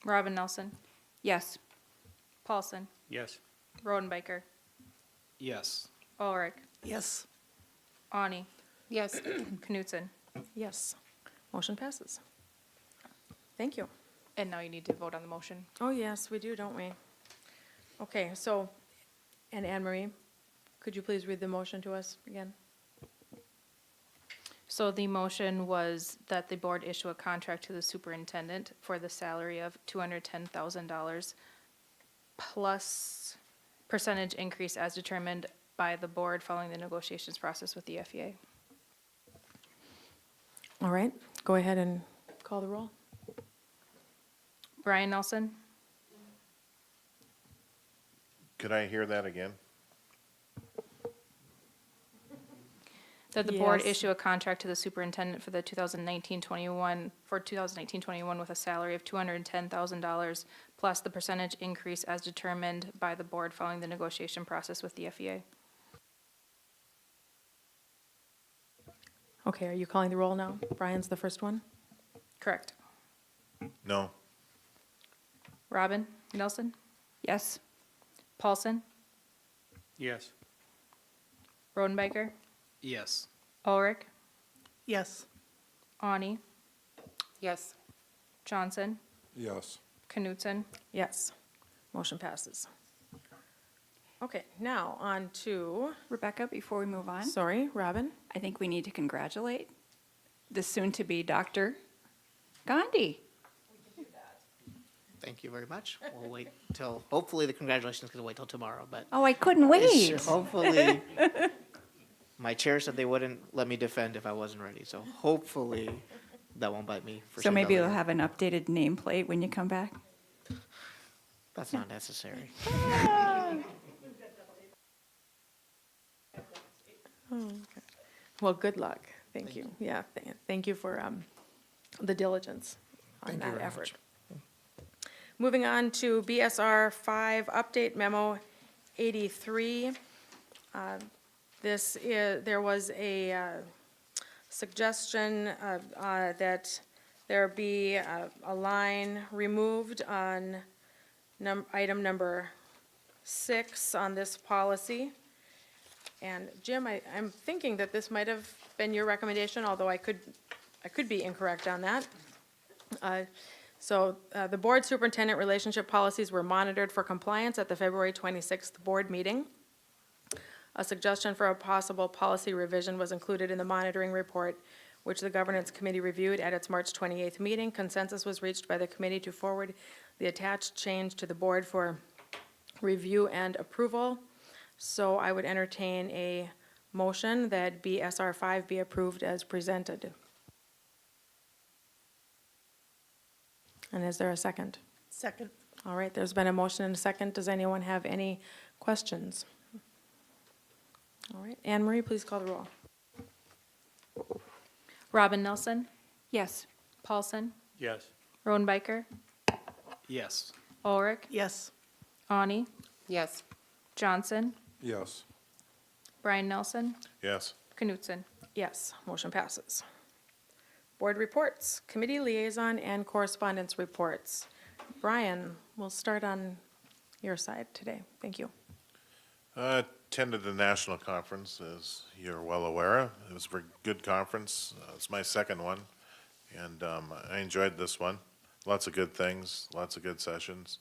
Robin Nelson, Yes. Paulson, Yes. Rodenbacher, Yes. Ulrich, Yes. Ani, Yes. Knutson. Yes. Motion passes. Thank you. And now you need to vote on the motion. Oh, yes, we do, don't we? Okay, so, and Anne Marie, could you please read the motion to us again? So the motion was that the board issue a contract to the superintendent for the salary of $210,000 plus percentage increase as determined by the board following the negotiations process with the FEA. All right, go ahead and call the roll. Brian Nelson, Could I hear that again? that the board Yes. issue a contract to the superintendent for the 2019-21 with a salary of $210,000 plus the percentage increase as determined by the board following the negotiation process with the FEA. Okay, are you calling the roll now? Brian's the first one? Correct. No. Robin Nelson, Yes. Paulson, Yes. Rodenbacher, Yes. Ulrich, Yes. Ani, Yes. Johnson, Yes. Knutson. Yes. Motion passes. Okay, now on to, Rebecca, before we move on, sorry, Robin? I think we need to congratulate the soon-to-be Dr. Gandhi. Thank you very much. We'll wait till, hopefully the congratulations can wait till tomorrow, but Oh, I couldn't wait. hopefully, my chair said they wouldn't let me defend if I wasn't ready, so hopefully that won't bite me for So maybe later. you'll have an updated nameplate when you come back? That's not necessary. Well, good luck. Thank you. Yeah, thank you for the diligence on Thank you that very effort. much. Moving on to BSR 5 Update Memo 83. There was a suggestion that there be a line removed on item number 6 on this policy. And Jim, I'm thinking that this might have been your recommendation, although I could be incorrect on that. So the board superintendent relationship policies were monitored for compliance at the February 26th board meeting. A suggestion for a possible policy revision was included in the monitoring report, which the governance committee reviewed at its March 28th meeting. Consensus was reached by the committee to forward the attached change to the board for review and approval. So I would entertain a motion that BSR 5 be approved as presented. And is there a second? Second. All right, there's been a motion and a second. Does anyone have any questions? All right, Anne Marie, please call the roll. Robin Nelson, Yes. Paulson, Yes. Rodenbiker, Yes. Ulrich, Yes. Ani, Yes. Johnson, Yes. Brian Nelson, Yes. Knutson. Yes, motion passes. Board reports, committee liaison and correspondence reports. Brian, we'll start on your side today. Thank you. I attended the national conference, as you're well aware. It was a very good conference. It's my second one, and I enjoyed this one. Lots of good things, lots of good sessions.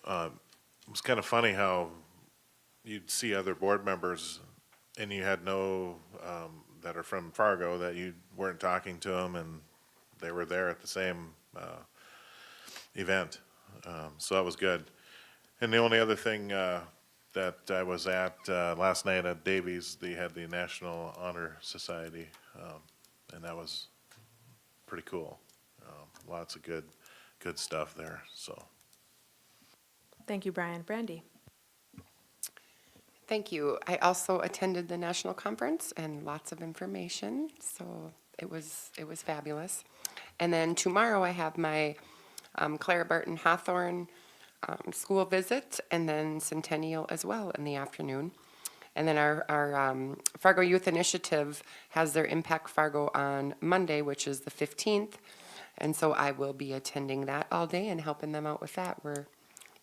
It was kind of funny how you'd see other board members, and you had no, that are from Fargo, that you weren't talking to them, and they were there at the same event. So that was good. And the only other thing that I was at last night at Davies, they had the National Honor Society, and that was pretty cool. Lots of good stuff there, so. Thank you, Brian. Brandy? Thank you. I also attended the national conference and lots of information, so it was fabulous. And then tomorrow I have my Clara Barton Hawthorne school visit, and then Centennial as well in the afternoon. And then our Fargo Youth Initiative has their Impact Fargo on Monday, which is the 15th. And so I will be attending that all day and helping them out with that. We're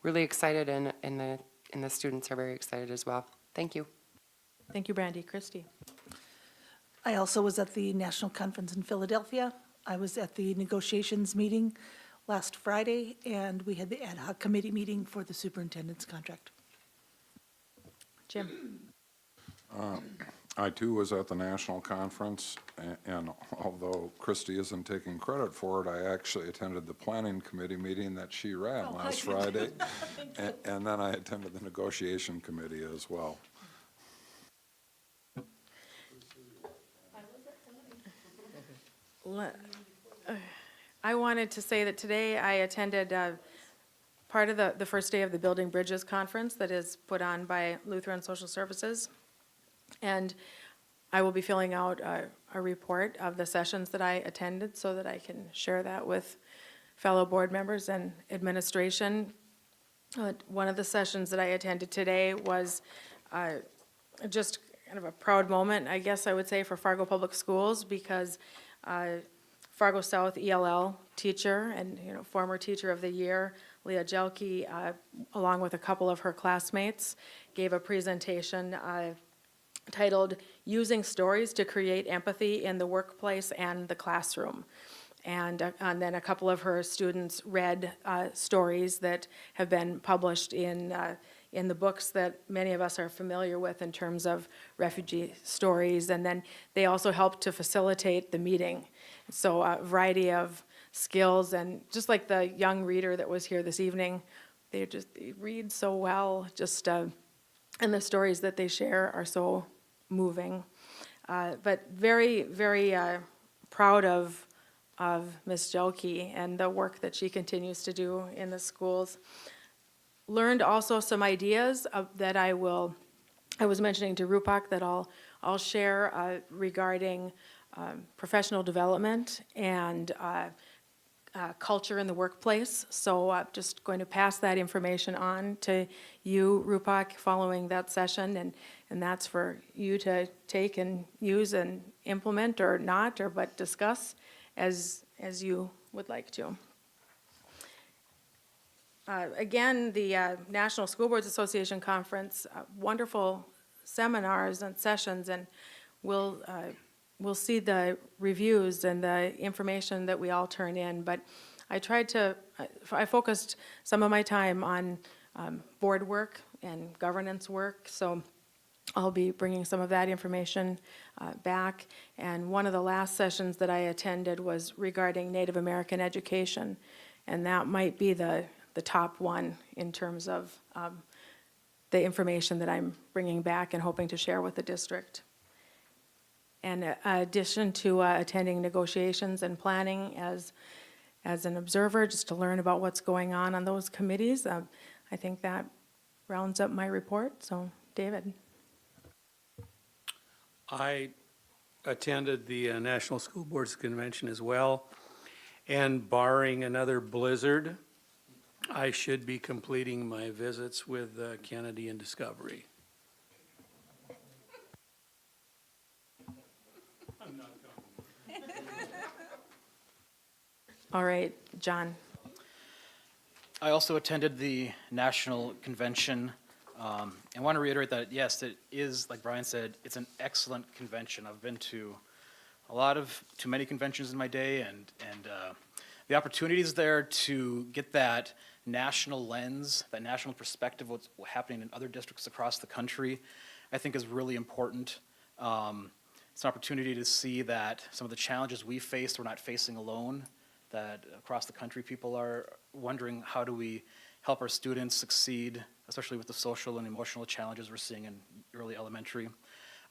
really excited, and the students are very excited as well. Thank you. Thank you, Brandy. Christy? I also was at the national conference in Philadelphia. I was at the negotiations meeting last Friday, and we had the ad hoc committee meeting for the superintendent's contract. Jim? I too was at the national conference, and although Christy isn't taking credit for it, I actually attended the planning committee meeting that she ran last Friday. And then I attended the negotiation committee as well. I wanted to say that today I attended part of the first day of the Building Bridges Conference that is put on by Lutheran Social Services. And I will be filling out a report of the sessions that I attended so that I can share that with fellow board members and administration. One of the sessions that I attended today was just kind of a proud moment, I guess I would say, for Fargo Public Schools, because Fargo South ELL teacher and former teacher of the year, Leah Jelke, along with a couple of her classmates, gave a presentation titled "Using Stories to Create Empathy in the Workplace and the Classroom." And then a couple of her students read stories that have been published in the books that many of us are familiar with in terms of refugee stories. And then they also helped to facilitate the meeting. So a variety of skills, and just like the young reader that was here this evening, they read so well, and the stories that they share are so moving. But very, very proud of Ms. Jelke and the work that she continues to do in the schools. learned also some ideas that I was mentioning to Rupak that I'll share regarding professional development and culture in the workplace. So I'm just going to pass that information on to you, Rupak, following that session, and that's for you to take and use and implement or not, but discuss as you would like to. Again, the National School Boards Association Conference, wonderful seminars and sessions, and we'll see the reviews and the information that we all turn in. But I focused some of my time on board work and governance work, so I'll be bringing some of that information back. And one of the last sessions that I attended was regarding Native American education, and that might be the top one in terms of the information that I'm bringing back and hoping to share with the district. And in addition to attending negotiations and planning as an observer, just to learn about what's going on those committees, I think that rounds up my report. So, David. I attended the National School Boards Convention as well, and barring another blizzard, I should be completing my visits with Kennedy and Discovery. All right, John. I also attended the national convention. I want to reiterate that, yes, it is, like Brian said, it's an excellent convention. I've been to too many conventions in my day, and the opportunities there to get that national lens, that national perspective of what's happening in other districts across the country, I think is really important. It's an opportunity to see that some of the challenges we face, we're not facing alone, that across the country people are wondering how do we help our students succeed, especially with the social and emotional challenges we're seeing in early elementary.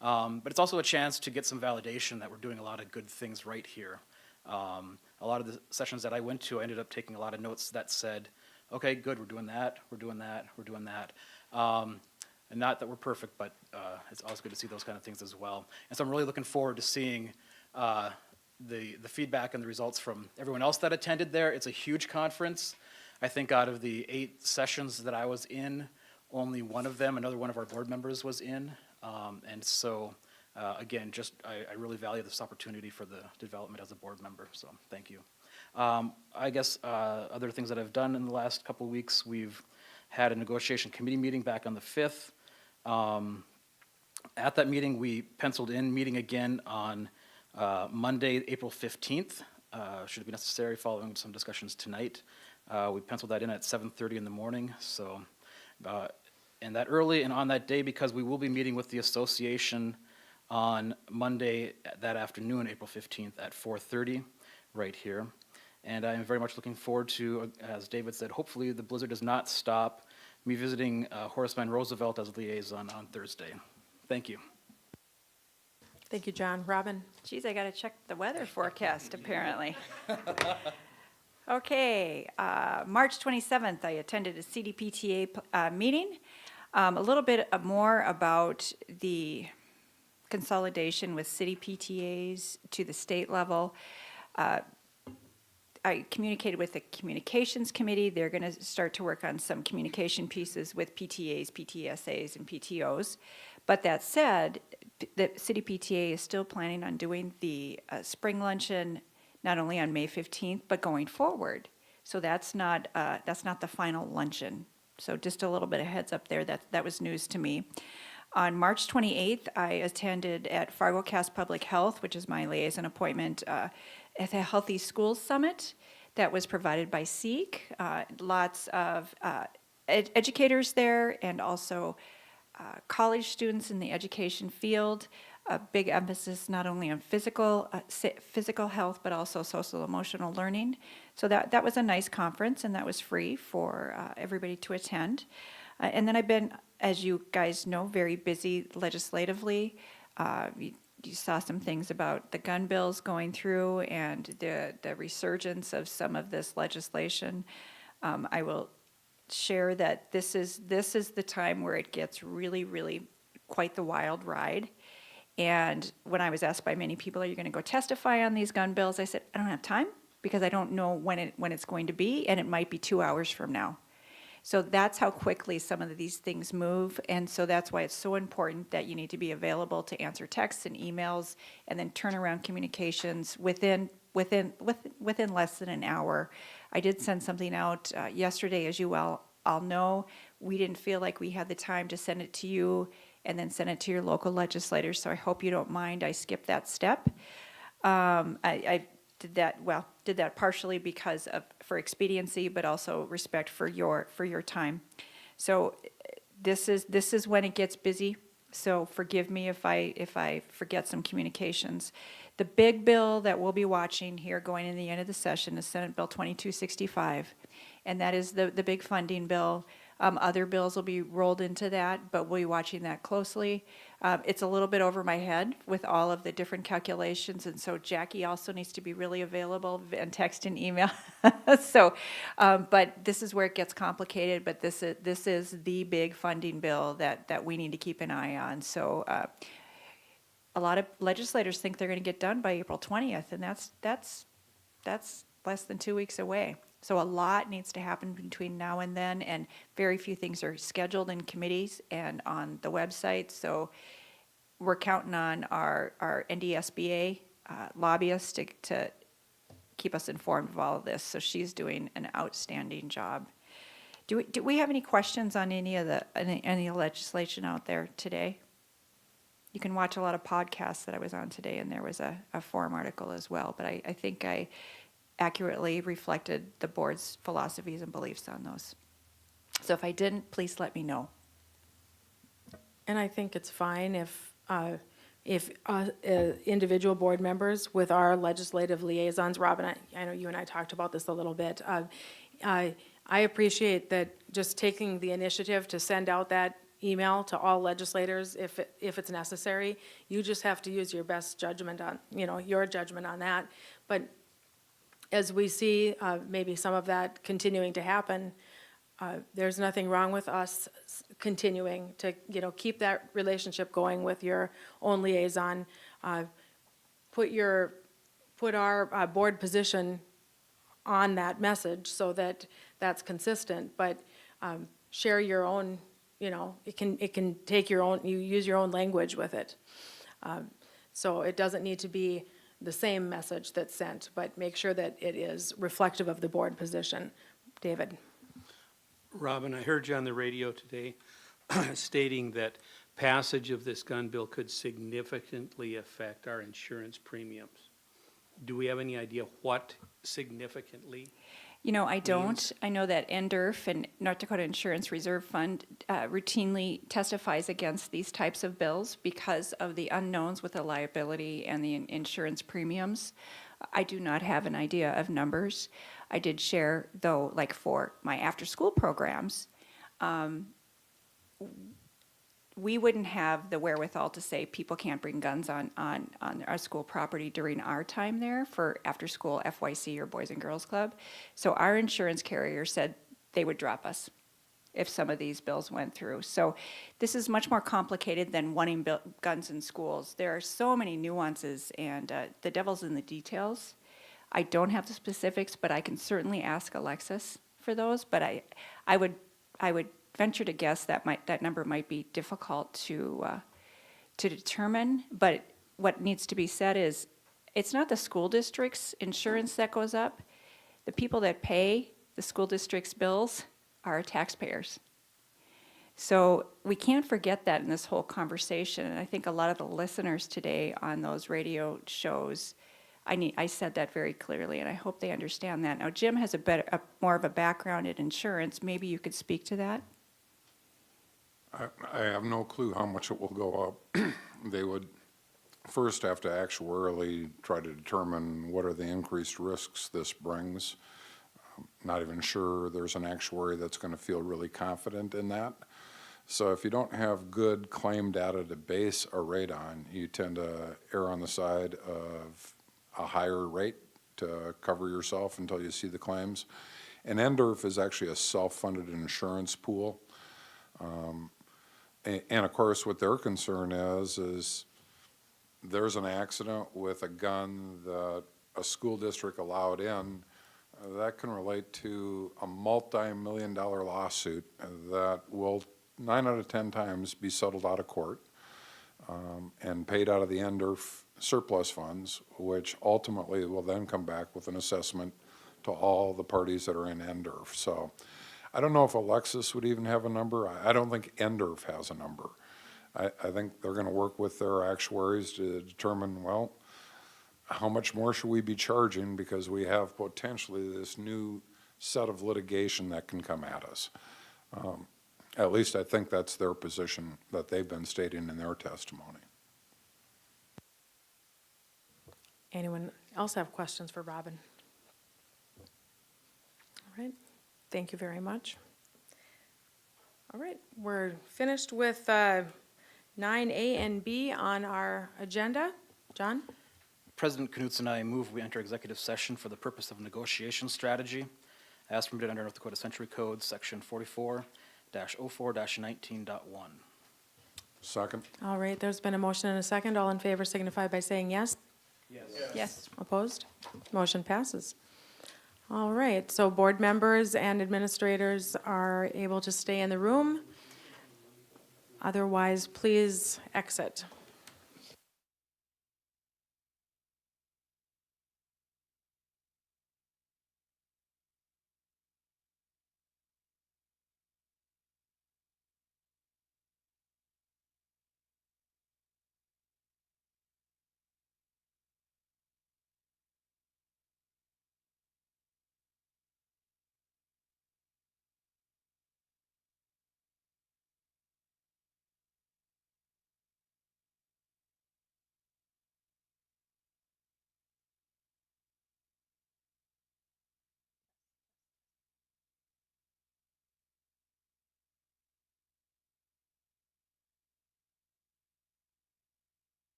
But it's also a chance to get some validation that we're doing a lot of good things right here. A lot of the sessions that I went to, I ended up taking a lot of notes that said, okay, good, we're doing that, we're doing that, we're doing that. And not that we're perfect, but it's always good to see those kind of things as well. And so I'm really looking forward to seeing the feedback and the results from everyone else that attended there. It's a huge conference. I think out of the 8 sessions that I was in, only one of them, another one of our board members was in. And so, again, I really value this opportunity for the development as a board member, so thank you. I guess other things that I've done in the last couple of weeks, we've had a negotiation committee meeting back on the 5th. At that meeting, we penciled in meeting again on Monday, April 15th, should it be necessary, following some discussions tonight. We penciled that in at 7:30 in the morning, so, and that early and on that day, because we will be meeting with the association on Monday that afternoon, April 15th at 4:30, right here. And I am very much looking forward to, as David said, hopefully the blizzard does not stop, me visiting Horace Mann Roosevelt as liaison on Thursday. Thank you. Thank you, John. Robin? Geez, I got to check the weather forecast, apparently. Okay, March 27th, I attended a CDPTA meeting. A little bit more about the consolidation with city PTAs to the state level. I communicated with the communications committee. They're going to start to work on some communication pieces with PTAs, PTSAs, and PTOs. But that said, the city PTA is still planning on doing the spring luncheon not only on May 15th, but going forward. So that's not the final luncheon. So just a little bit of heads up there, that was news to me. On March 28th, I attended at Fargo Cast Public Health, which is my liaison appointment, at the Healthy Schools Summit that was provided by SEEK. Lots of educators there and also college students in the education field. A big emphasis not only on physical health, but also social emotional learning. So that was a nice conference, and that was free for everybody to attend. And then I've been, as you guys know, very busy legislatively. You saw some things about the gun bills going through and the resurgence of some of this legislation. I will share that this is the time where it gets really, really quite the wild ride. And when I was asked by many people, are you going to go testify on these gun bills? I said, I don't have time because I don't know when it's going to be, and it might be 2 hours from now. So that's how quickly some of these things move, and so that's why it's so important that you need to be available to answer texts and emails, and then turn around communications within less than an hour. I did send something out yesterday, as you all know. We didn't feel like we had the time to send it to you and then send it to your local legislators, so I hope you don't mind I skipped that step. I did that partially because for expediency, but also respect for your time. So this is when it gets busy. So forgive me if I forget some communications. The big bill that we'll be watching here going in the end of the session is Senate Bill 2265, and that is the big funding bill. Other bills will be rolled into that, but we'll be watching that closely. It's a little bit over my head with all of the different calculations, and so Jackie also needs to be really available and text and email. So, but this is where it gets complicated, but this is the big funding bill that we need to keep an eye on. So a lot of legislators think they're going to get done by April 20th, and that's less than 2 weeks away. So a lot needs to happen between now and then, and very few things are scheduled in committees and on the website. So we're counting on our NDSBA lobbyist to keep us informed of all of this. So she's doing an outstanding job. Do we have any questions on any legislation out there today? You can watch a lot of podcasts that I was on today, and there was a forum article as well. But I think I accurately reflected the board's philosophies and beliefs on those. So if I didn't, please let me know. And I think it's fine if individual board members with our legislative liaisons, Robin, I know you and I talked about this a little bit. I appreciate that just taking the initiative to send out that email to all legislators if it's necessary. You just have to use your best judgment on, your judgment on that. But as we see maybe some of that continuing to happen, there's nothing wrong with us continuing to, keep that relationship going with your own liaison. Put our board position on that message so that that's consistent, but share your own, it can take your own, you use your own language with it. So it doesn't need to be the same message that's sent, but make sure that it is reflective of the board position. David? Robin, I heard you on the radio today stating that passage of this gun bill could significantly affect our insurance premiums. Do we have any idea what significantly? I don't. I know that NDERF and North Dakota Insurance Reserve Fund routinely testifies against these types of bills because of the unknowns with the liability and the insurance premiums. I do not have an idea of numbers. I did share, though, like for my after-school programs, we wouldn't have the wherewithal to say people can't bring guns on our school property during our time there for after-school FYC or Boys and Girls Club. So our insurance carrier said they would drop us if some of these bills went through. So this is much more complicated than wanting guns in schools. There are so many nuances, and the devil's in the details. I don't have the specifics, but I can certainly ask Alexis for those. But I would venture to guess that number might be difficult to determine. But what needs to be said is, it's not the school district's insurance that goes up. The people that pay the school district's bills are taxpayers. So we can't forget that in this whole conversation. And I think a lot of the listeners today on those radio shows, I said that very clearly, and I hope they understand that. Now, Jim has more of a background in insurance. Maybe you could speak to that. I have no clue how much it will go up. They would first have to actuarially try to determine what are the increased risks this brings. Not even sure there's an actuary that's going to feel really confident in that. So if you don't have good claim data to base a rate on, you tend to err on the side of a higher rate to cover yourself until you see the claims. And NDERF is actually a self-funded insurance pool. And of course, what their concern is there's an accident with a gun that a school district allowed in, that can relate to a multi-million-dollar lawsuit that will 9 out of 10 times be settled out of court and paid out of the NDERF surplus funds, which ultimately will then come back with an assessment to all the parties that are in NDERF. So I don't know if Alexis would even have a number. I don't think NDERF has a number. I think they're going to work with their actuaries to determine, well, how much more should we be charging because we have potentially this new set of litigation that can come at us. At least I think that's their position that they've been stating in their testimony. Anyone else have questions for Robin? All right, thank you very much. All right, we're finished with 9A and B on our agenda. John? President Knutson and I move we enter executive session for the purpose of negotiation strategy, as permitted under North Dakota Century Code, Section 44-04-19.1. Second. All right, there's been a motion and a second. All in favor signify by saying yes. Yes. Yes. Opposed? Motion passes. All right, so board members and administrators are able to stay in the room. Otherwise, please exit.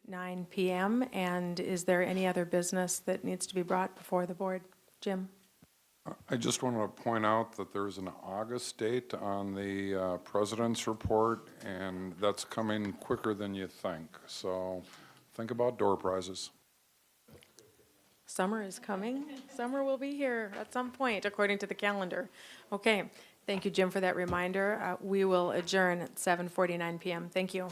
7:49 PM. And is there any other business that needs to be brought before the board? Jim? I just want to point out that there's an August date on the president's report, and that's coming quicker than you think. So think about door prizes. Summer is coming. Summer will be here at some point, according to the calendar. Okay, thank you, Jim, for that reminder. We will adjourn at 7:49 PM. Thank you.